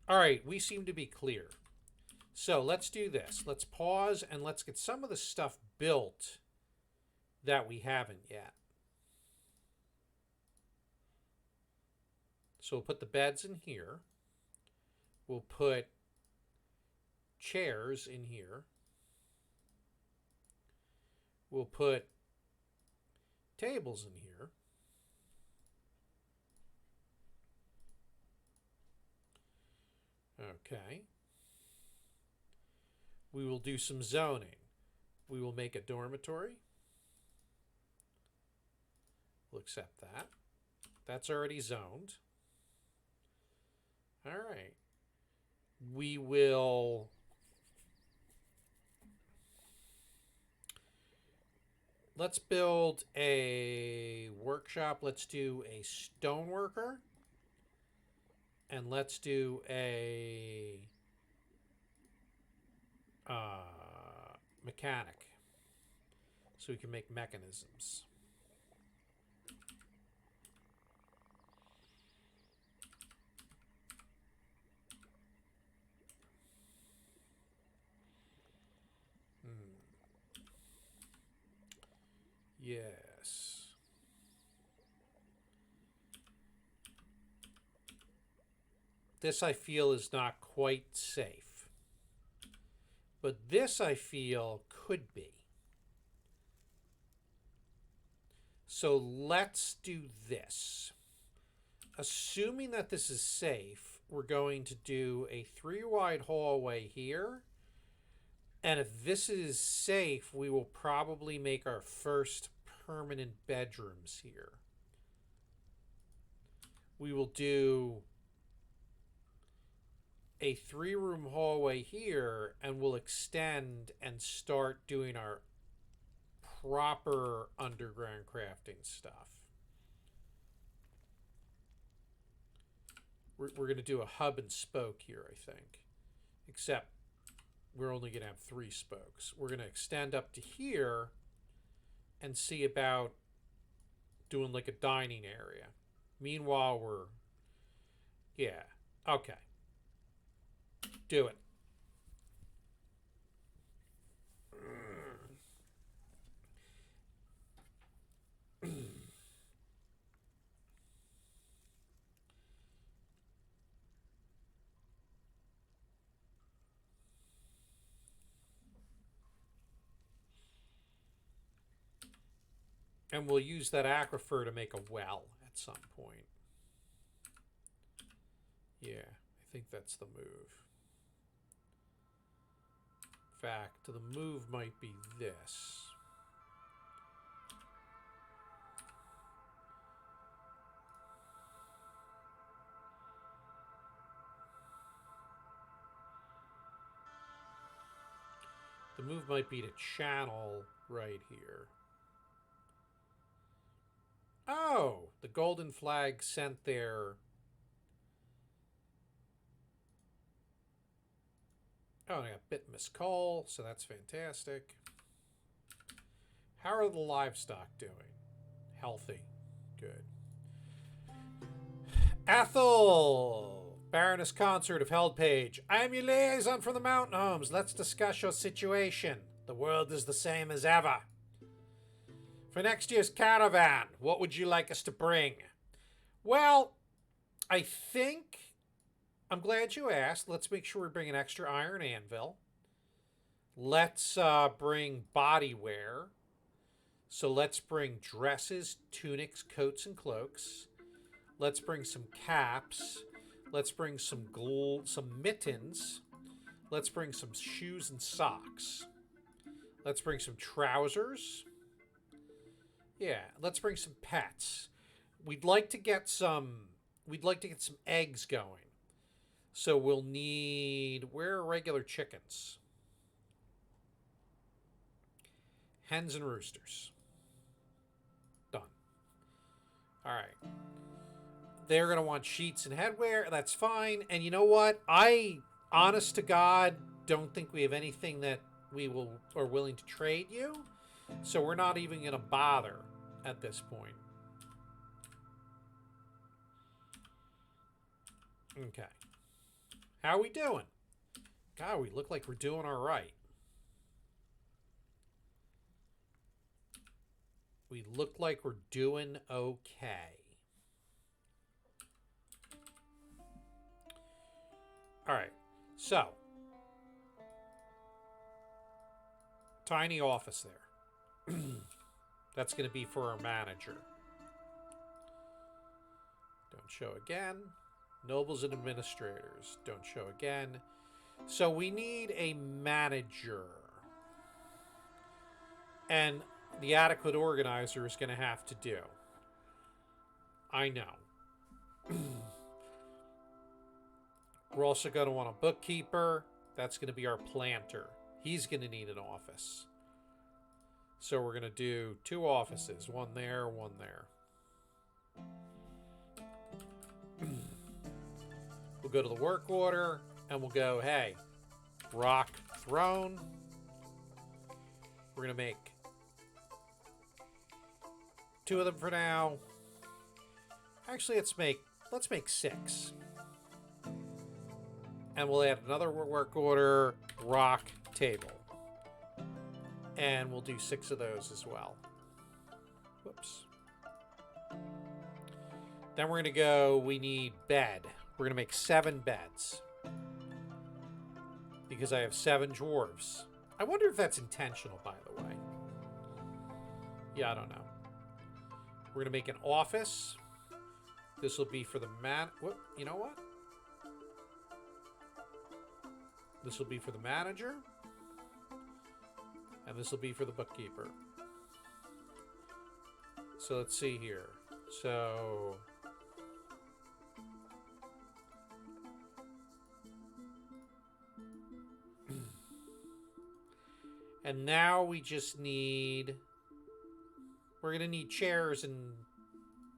All right, we seem to be clear. So let's do this. Let's pause and let's get some of the stuff built that we haven't yet. So we'll put the beds in here. We'll put chairs in here. We'll put tables in here. Okay. We will do some zoning. We will make a dormitory. We'll accept that. That's already zoned. All right. We will let's build a workshop. Let's do a stoneworker. And let's do a mechanic. So we can make mechanisms. Yes. This I feel is not quite safe. But this I feel could be. So let's do this. Assuming that this is safe, we're going to do a 3-wide hallway here. And if this is safe, we will probably make our first permanent bedrooms here. We will do a 3-room hallway here, and we'll extend and start doing our proper underground crafting stuff. We're going to do a hub and spoke here, I think. Except we're only going to have 3 spokes. We're going to extend up to here and see about doing like a dining area. Meanwhile, we're... Yeah. Okay. Do it. And we'll use that aquifer to make a well at some point. Yeah, I think that's the move. In fact, the move might be this. The move might be to channel right here. Oh, the golden flag sent their... Oh, I got bit Miss Cole, so that's fantastic. How are the livestock doing? Healthy. Good. Ethel! Baroness Consort of Heldpage. I am your liaison from the mountain homes. Let's discuss your situation. The world is the same as ever. For next year's caravan, what would you like us to bring? Well, I think... I'm glad you asked. Let's make sure we bring an extra iron anvil. Let's bring body wear. So let's bring dresses, tunics, coats, and cloaks. Let's bring some caps. Let's bring some mittens. Let's bring some shoes and socks. Let's bring some trousers. Yeah, let's bring some pets. We'd like to get some eggs going. So we'll need... Where are regular chickens? Hens and roosters. Done. All right. They're going to want sheets and headwear. That's fine. And you know what? I, honest to God, don't think we have anything that we are willing to trade you. So we're not even going to bother at this point. Okay. How are we doing? God, we look like we're doing all right. We look like we're doing okay. All right. So, tiny office there. That's going to be for our manager. Don't show again. Nobles and administrators. Don't show again. So we need a manager. And the adequate organizer is going to have to do. I know. We're also going to want a bookkeeper. That's going to be our planter. He's going to need an office. So we're going to do 2 offices. One there, one there. We'll go to the work order and we'll go, hey, rock throne. We're going to make 2 of them for now. Actually, let's make 6. And we'll add another work order, rock table. And we'll do 6 of those as well. Whoops. Then we're going to go, we need bed. We're going to make 7 beds. Because I have 7 dwarves. I wonder if that's intentional, by the way. Yeah, I don't know. We're going to make an office. This will be for the you know what? This will be for the manager. And this will be for the bookkeeper. So let's see here. So and now we just need, we're going to need chairs, and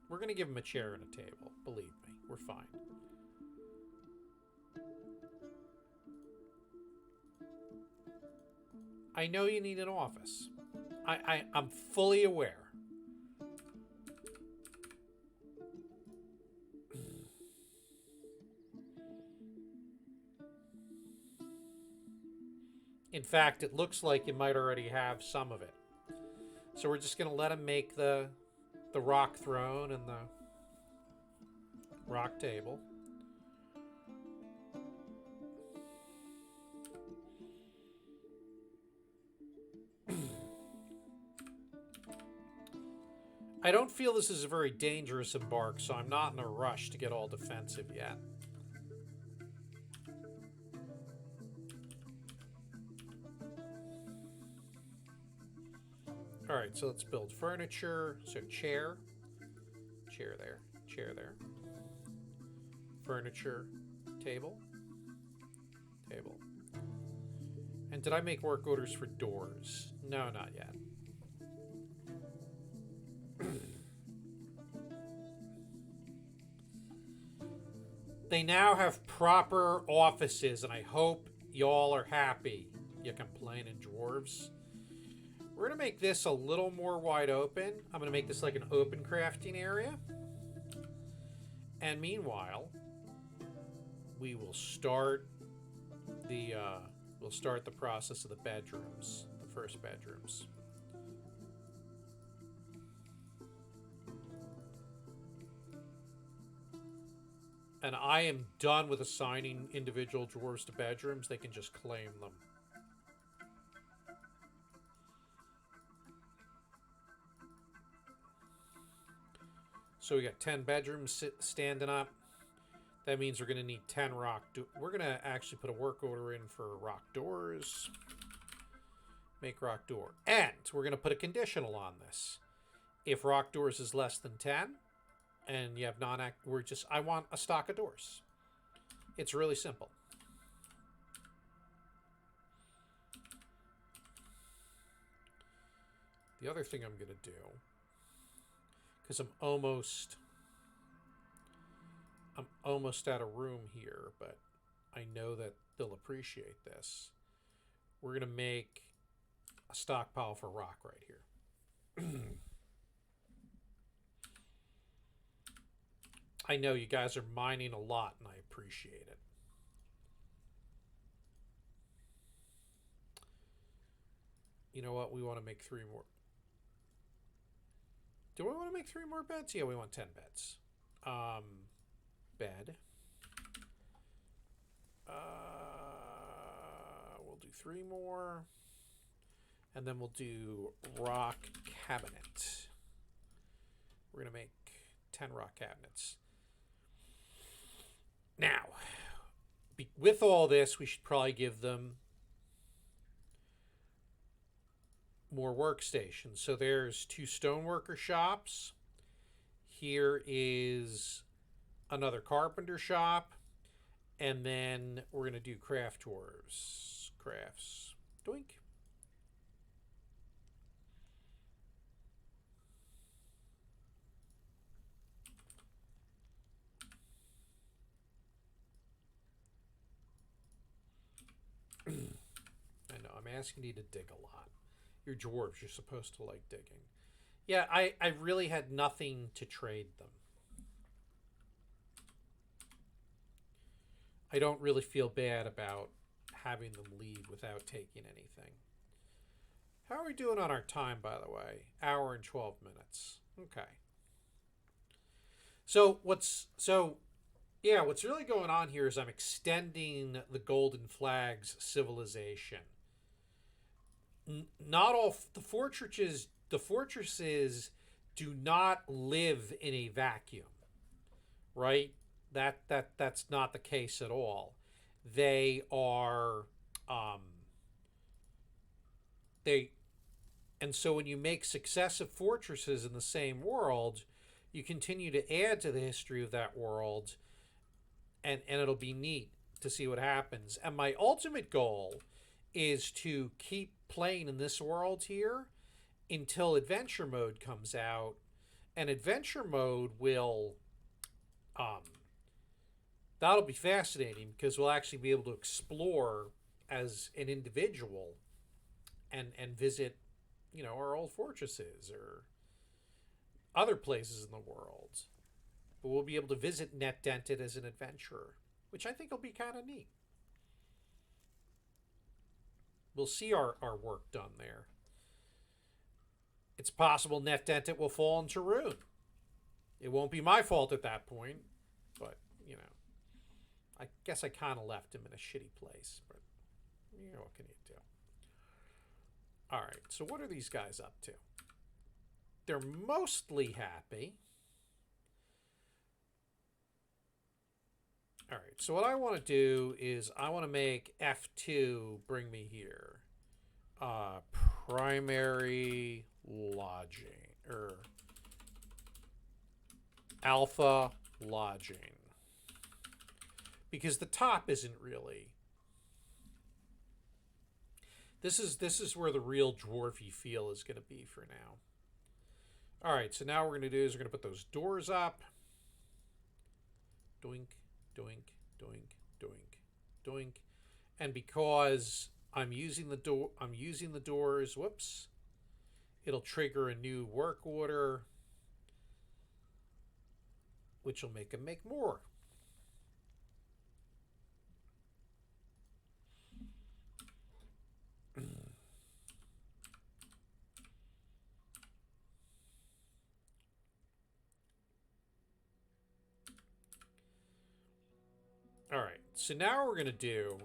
we're going to give them a chair and a table. Believe me, we're fine. I know you need an office. I'm fully aware. In fact, it looks like you might already have some of it. So we're just going to let him make the rock throne and the rock table. I don't feel this is a very dangerous embark, so I'm not in a rush to get all defensive yet. Alright, so let's build furniture. So chair. Chair there. Chair there. Furniture. Table. Table. And did I make work orders for doors? No, not yet. They now have proper offices, and I hope y'all are happy. You complaining dwarves. We're going to make this a little more wide open. I'm going to make this like an open crafting area. And meanwhile, we will start the process of the bedrooms, the first bedrooms. And I am done with assigning individual dwarves to bedrooms. They can just claim them. So we got 10 bedrooms standing up. That means we're going to need 10 rock doors. We're going to actually put a work order in for rock doors. Make rock door. And we're going to put a conditional on this. If rock doors is less than 10, and you have I want a stock of doors. It's really simple. The other thing I'm going to do, because I'm almost out of room here, but I know that they'll appreciate this. We're going to make a stockpile for rock right here. I know you guys are mining a lot, and I appreciate it. You know what? We want to make 3 more. Do we want to make 3 more beds? Yeah, we want 10 beds. Bed. We'll do 3 more. And then we'll do rock cabinet. We're going to make 10 rock cabinets. Now, with all this, we should probably give them more workstations. So there's 2 stoneworker shops. Here is another carpenter shop. And then we're going to do craft tours. Crafts. Doink. I know, I'm asking you to dig a lot. You're dwarves, you're supposed to like digging. Yeah, I really had nothing to trade them. I don't really feel bad about having them leave without taking anything. How are we doing on our time, by the way? Hour and 12 minutes. Okay. What's really going on here is I'm extending the Golden Flag's civilization. Not all the fortresses do not live in a vacuum, right? That's not the case at all. They are and so when you make successive fortresses in the same world, you continue to add to the history of that world, and it'll be neat to see what happens. And my ultimate goal is to keep playing in this world here until adventure mode comes out, and adventure mode will that'll be fascinating because we'll actually be able to explore as an individual and visit, our old fortresses or other places in the world. But we'll be able to visit Netdented as an adventurer, which I think will be kind of neat. We'll see our work done there. It's possible Netdented will fall into ruin. It won't be my fault at that point, but, I guess I kind of left him in a shitty place, but, what can you do? All right, so what are these guys up to? They're mostly happy. All right, so what I want to do is I want to make F2 bring me here. Primary lodging, or alpha lodging. Because the top isn't really. This is where the real dwarfy feel is going to be for now. All right, so now what we're going to do is we're going to put those doors up. Doink, doink, doink, doink, doink. And because I'm using the doors, whoops, it'll trigger a new work order, which will make them make more. All right, so now what we're going to do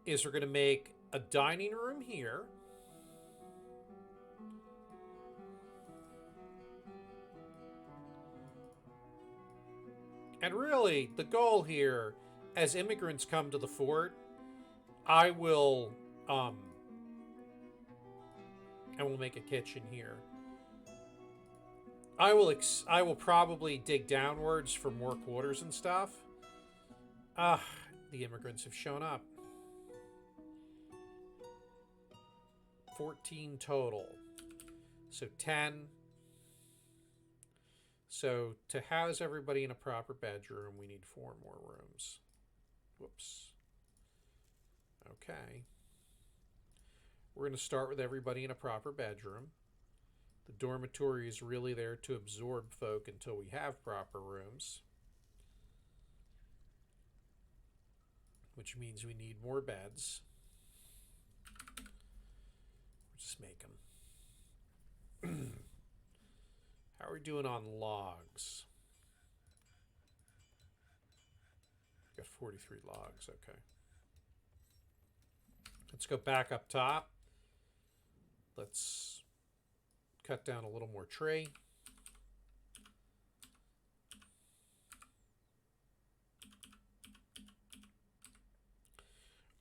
is we're going to make a dining room here. And really, the goal here, as immigrants come to the fort, I will make a kitchen here. I will probably dig downwards for more quarters and stuff. The immigrants have shown up. 14 total. So 10. So to house everybody in a proper bedroom, we need 4 more rooms. Whoops. Okay. We're going to start with everybody in a proper bedroom. The dormitory is really there to absorb folk until we have proper rooms, which means we need more beds. We'll just make them. How are we doing on logs? Got 43 logs, okay. Let's go back up top. Let's cut down a little more tree.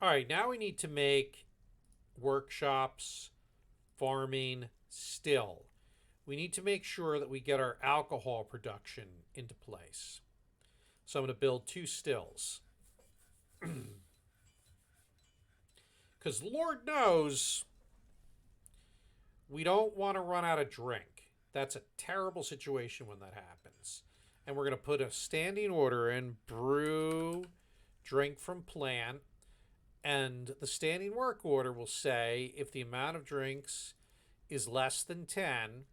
All right, now we need to make workshops, farming, still. We need to make sure that we get our alcohol production into place. So I'm going to build 2 stills. Because Lord knows we don't want to run out of drink. That's a terrible situation when that happens. And we're going to put a standing order in: brew, drink from plant. And the standing work order will say if the amount of drinks is less than 10,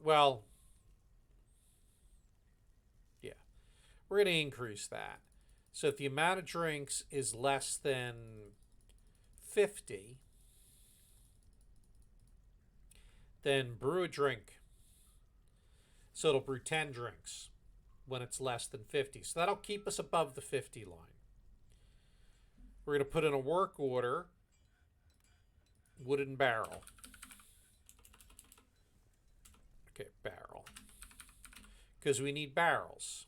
Well, yeah. We're going to increase that. So if the amount of drinks is less than 50, then brew a drink. So it'll brew 10 drinks when it's less than 50. So that'll keep us above the 50 line. We're going to put in a work order: wooden barrel. Okay, barrel. Because we need barrels.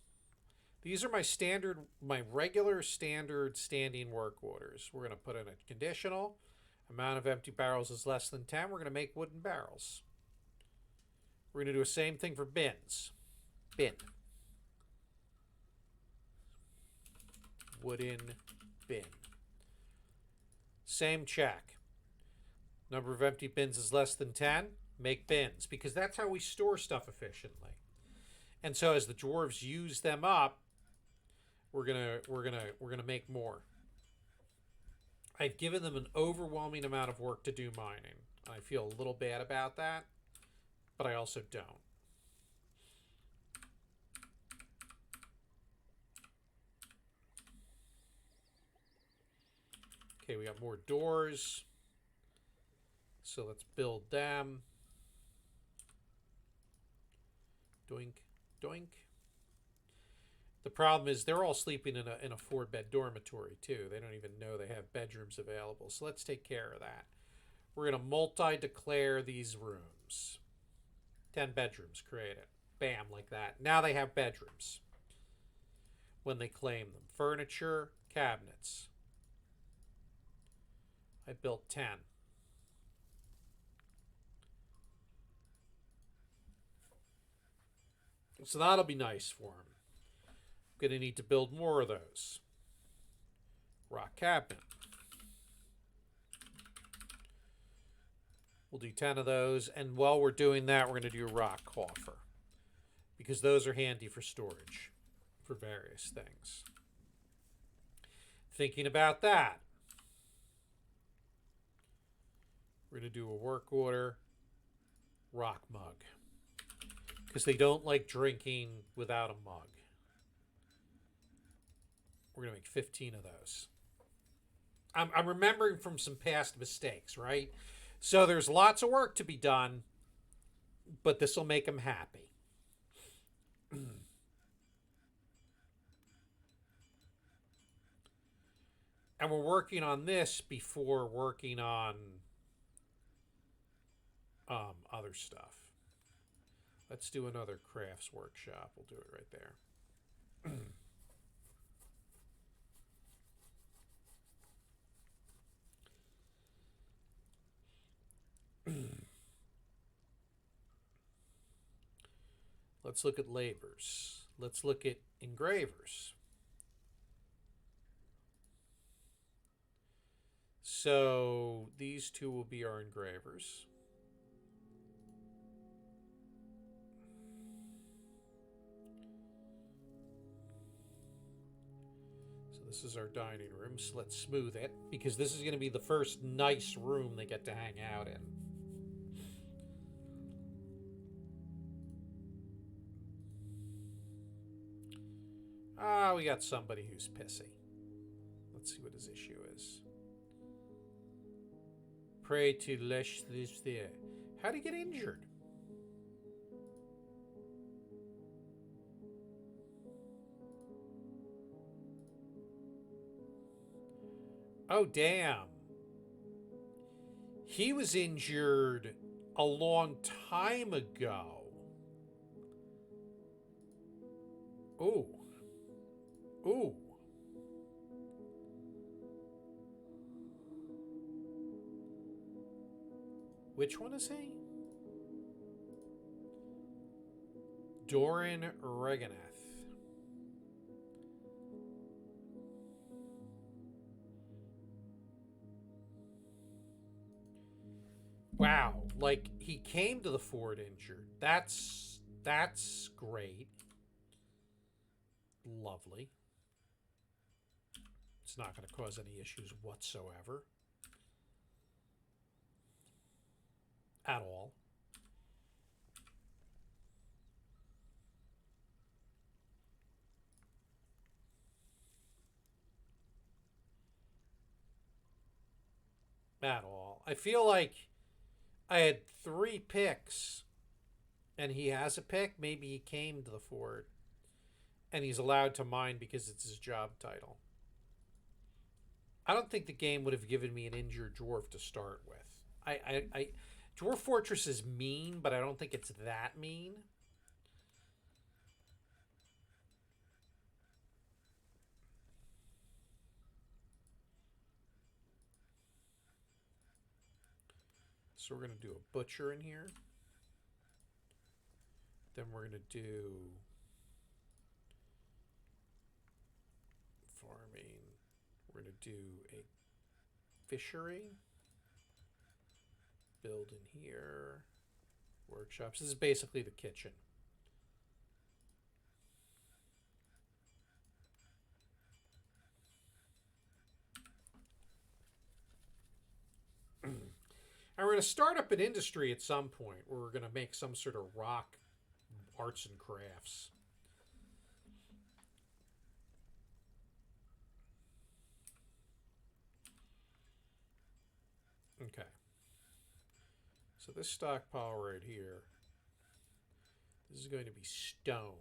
These are my regular standard standing work orders. We're going to put in a conditional. Amount of empty barrels is less than 10. We're going to make wooden barrels. We're going to do the same thing for bins. Bin. Wooden bin. Same check. Number of empty bins is less than 10. Make bins, because that's how we store stuff efficiently. And so as the dwarves use them up, we're gonna make more. I've given them an overwhelming amount of work to do mining. I feel a little bad about that, but I also don't. Okay, we got more doors. So let's build them. Doink, doink. The problem is they're all sleeping in a 4-bed dormitory too. They don't even know they have bedrooms available. So let's take care of that. We're going to multi-declare these rooms. 10 bedrooms created. Bam, like that. Now they have bedrooms when they claim them. Furniture, cabinets. I built 10. So that'll be nice for them. I'm going to need to build more of those. Rock cabinet. We'll do 10 of those. And while we're doing that, we're going to do a rock coffer, because those are handy for storage for various things. Thinking about that, we're going to do a work order: rock mug, because they don't like drinking without a mug. We're going to make 15 of those. I'm remembering from some past mistakes, right? So there's lots of work to be done, but this will make them happy. And we're working on this before working on other stuff. Let's do another crafts workshop. We'll do it right there. Let's look at labors. Let's look at engravers. So these two will be our engravers. So this is our dining room. So let's smooth it, because this is going to be the first nice room they get to hang out in. Ah, we got somebody who's pissy. Let's see what his issue is. Pray to lesh this there. How'd he get injured? Oh, damn. He was injured a long time ago. Ooh. Ooh. Which one is he? Doran Reganeth. Wow, like he came to the fort injured. That's great. Lovely. It's not going to cause any issues whatsoever. At all. At all. I feel like I had 3 picks and he has a pick. Maybe he came to the fort and he's allowed to mine because it's his job title. I don't think the game would have given me an injured dwarf to start with. Dwarf Fortress is mean, but I don't think it's that mean. So we're going to do a butcher in here. Then we're going to do farming. We're going to do a fishery. Build in here. Workshops. This is basically the kitchen. And we're going to start up an industry at some point where we're going to make some sort of rock arts and crafts. Okay. So this stockpile right here, this is going to be stone.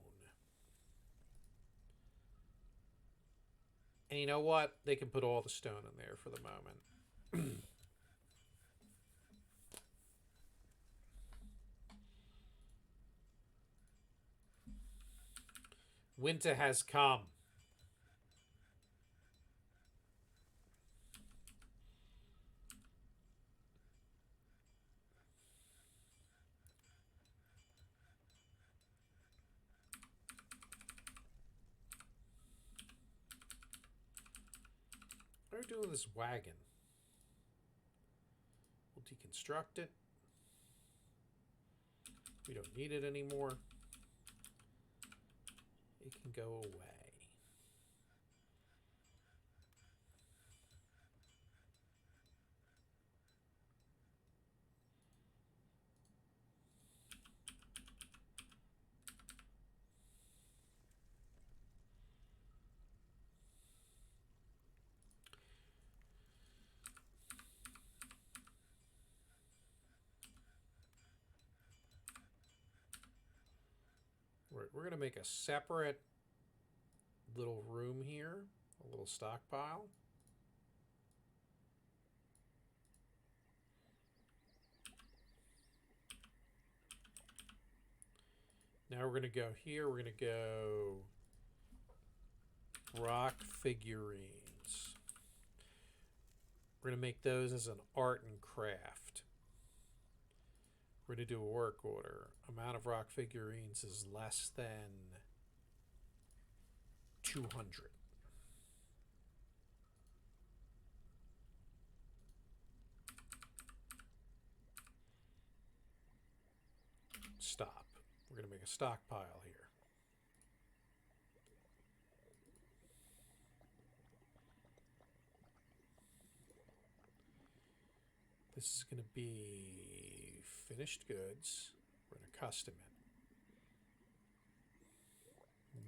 And you know what? They can put all the stone in there for the moment. Winter has come. What are we doing with this wagon? We'll deconstruct it. We don't need it anymore. It can go away. We're going to make a separate little room here, a little stockpile. Now we're going to go here. We're going to go rock figurines. We're going to make those as an art and craft. We're going to do a work order. Amount of rock figurines is less than 200. We're going to make a stockpile here. This is going to be finished goods. We're going to custom it.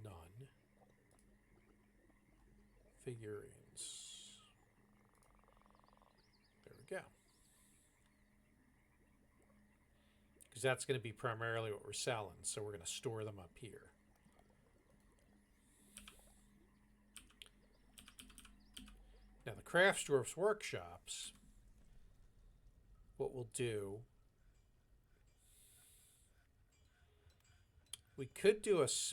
None. Figurines. There we go. Because that's going to be primarily what we're selling, so we're going to store them up here. Now the Crafts Dwarfs workshops, what we'll do, we could do let's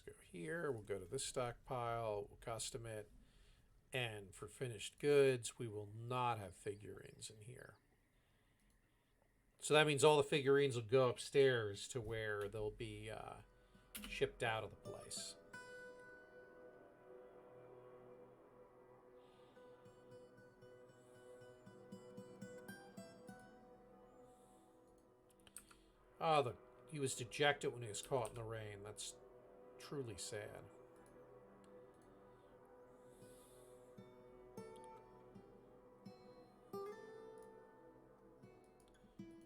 go here, we'll go to this stockpile, we'll custom it, and for finished goods, we will not have figurines in here. So that means all the figurines will go upstairs to where they'll be shipped out of the place. Oh, he was dejected when he was caught in the rain. That's truly sad.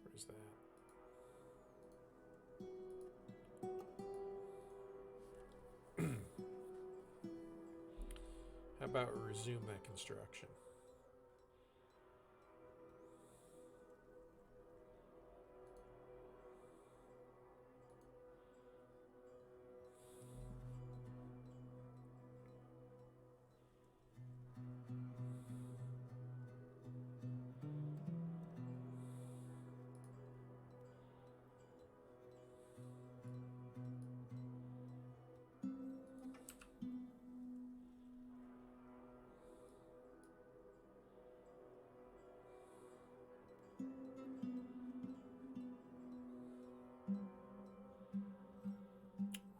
Where's that? How about we resume that construction?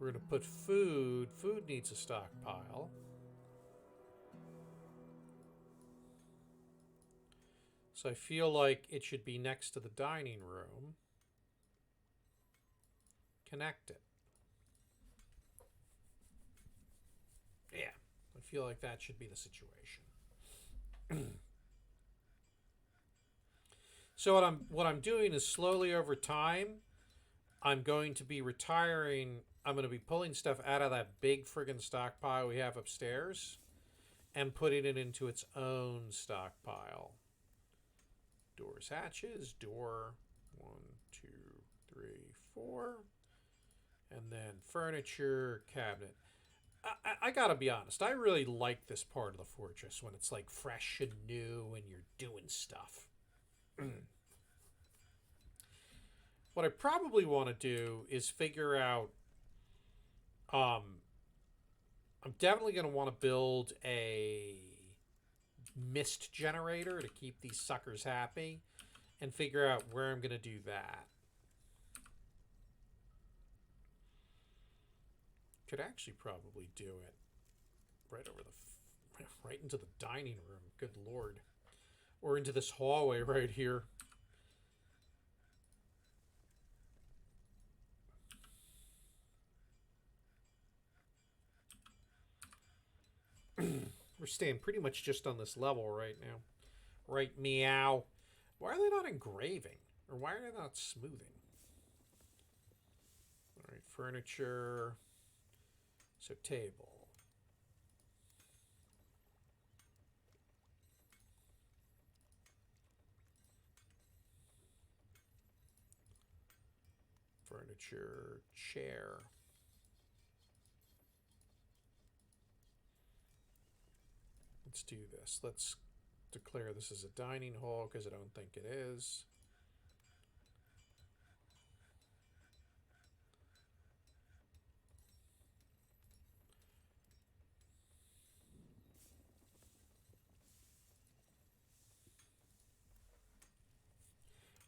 We're going to put food. Food needs a stockpile. So I feel like it should be next to the dining room. Connect it. Yeah, I feel like that should be the situation. So what I'm doing is slowly over time, I'm going to be retiring. I'm going to be pulling stuff out of that big friggin' stockpile we have upstairs and putting it into its own stockpile. Doors, hatches, door, 1, 2, 3, 4. And then furniture, cabinet. I gotta be honest, I really like this part of the fortress when it's like fresh and new and you're doing stuff. What I probably want to do is figure out, I'm definitely going to want to build a mist generator to keep these suckers happy and figure out where I'm going to do that. Could actually probably do it right over right into the dining room. Good Lord. Or into this hallway right here. We're staying pretty much just on this level right now. Right, meow. Why are they not engraving? Or why are they not smoothing? Alright, furniture. So table. Furniture, chair. Let's do this. Let's declare this as a dining hall because I don't think it is.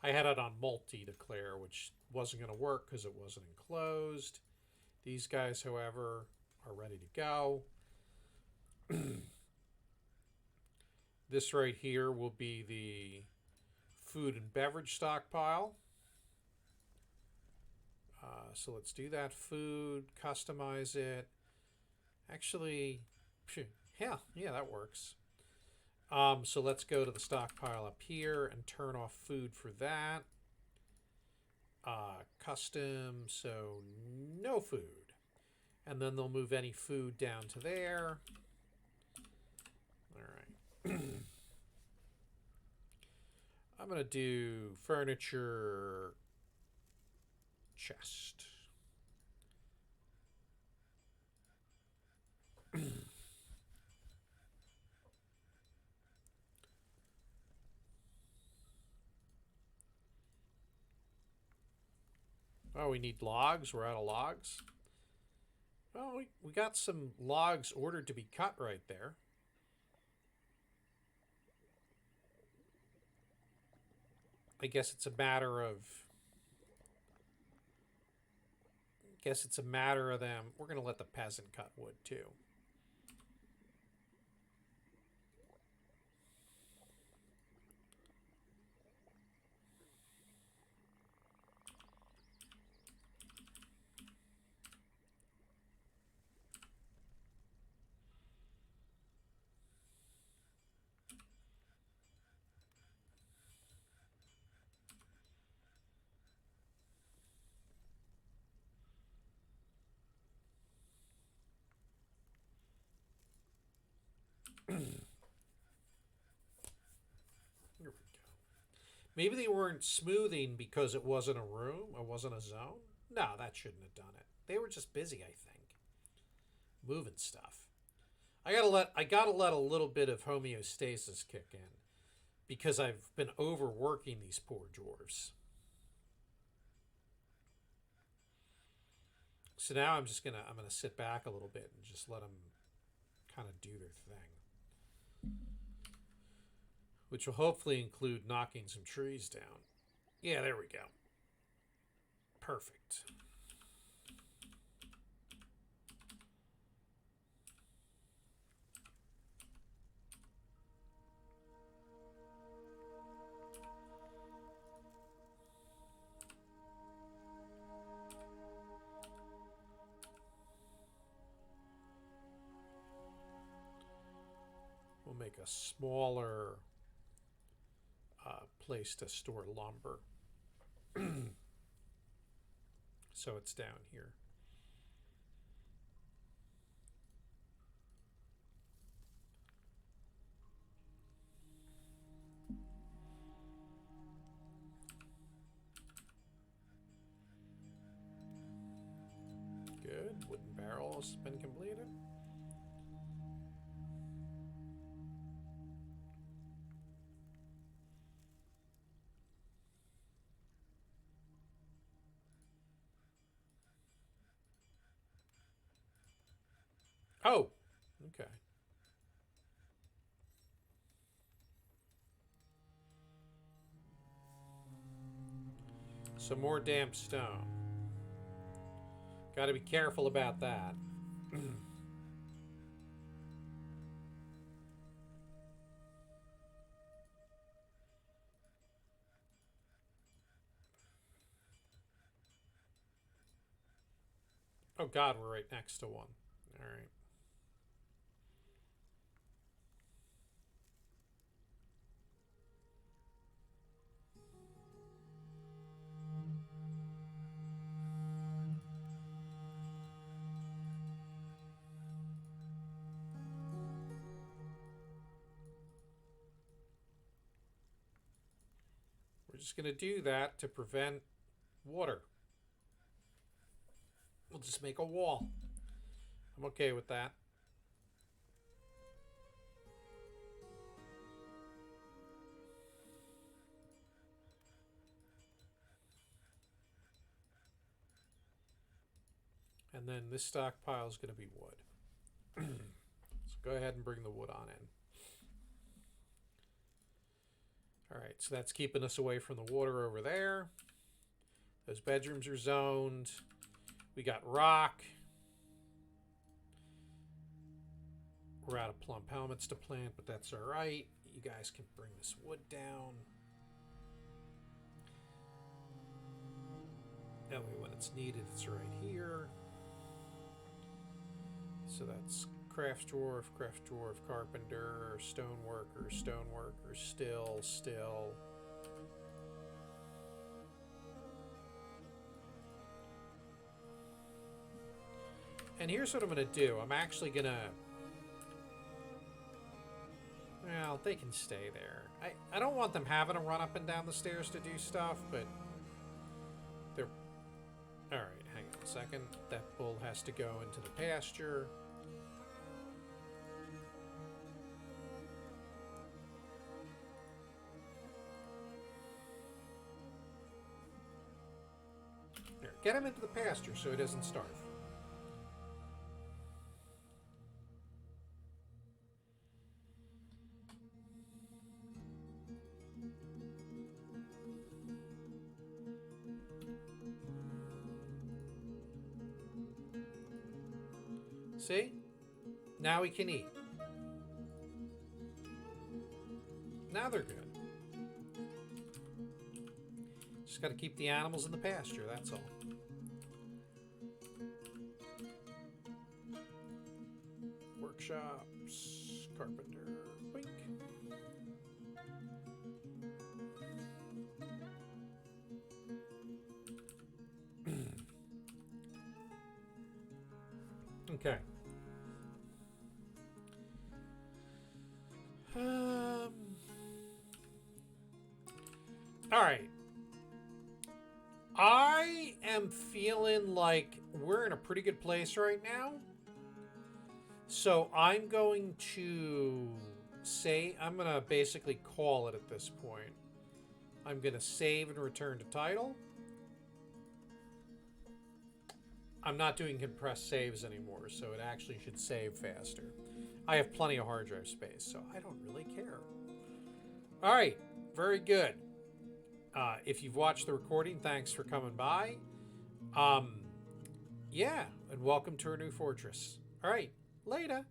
I had it on multi-declare, which wasn't going to work because it wasn't enclosed. These guys, however, are ready to go. This right here will be the food and beverage stockpile. So let's do that. Food, customize it. Actually, yeah, that works. So let's go to the stockpile up here and turn off food for that. Custom, so no food. And then they'll move any food down to there. All right. I'm going to do furniture chest. Oh, we need logs. We're out of logs. Well, we got some logs ordered to be cut right there. I guess it's a matter of... them. We're going to let the peasant cut wood, too. Here we go. Maybe they weren't smoothing because it wasn't a room, it wasn't a zone. No, that shouldn't have done it. They were just busy, I think, moving stuff. I gotta let a little bit of homeostasis kick in because I've been overworking these poor dwarves. So now I'm gonna sit back a little bit and just let them kind of do their thing, which will hopefully include knocking some trees down. Yeah, there we go. Perfect. We'll make a smaller place to store lumber. So it's down here. Good. Wooden barrel has been completed. Oh, okay. Some more damp stone. Got to be careful about that. Oh God, we're right next to one. All right. We're just going to do that to prevent water. We'll just make a wall. I'm okay with that. And then this stockpile is going to be wood. So go ahead and bring the wood on in. All right, so that's keeping us away from the water over there. Those bedrooms are zoned. We got rock. We're out of plum helmets to plant, but that's all right. You guys can bring this wood down. That way when it's needed, it's right here. So that's craft dwarf, carpenter, stoneworker, still. And here's what I'm going to do. I'm actually going to... Well, they can stay there. I don't want them having to run up and down the stairs to do stuff, but... They're... Alright, hang on a second. That bull has to go into the pasture. There, get him into the pasture so he doesn't starve. See? Now he can eat. Now they're good. Just got to keep the animals in the pasture, that's all. Workshops, carpenter, wink. Okay. All right. I am feeling like we're in a pretty good place right now. So I'm going to say, I'm going to basically call it at this point. I'm going to save and return to title. I'm not doing compressed saves anymore, so it actually should save faster. I have plenty of hard drive space, so I don't really care. All right, very good. If you've watched the recording, thanks for coming by. Yeah, and welcome to our new fortress. All right, later.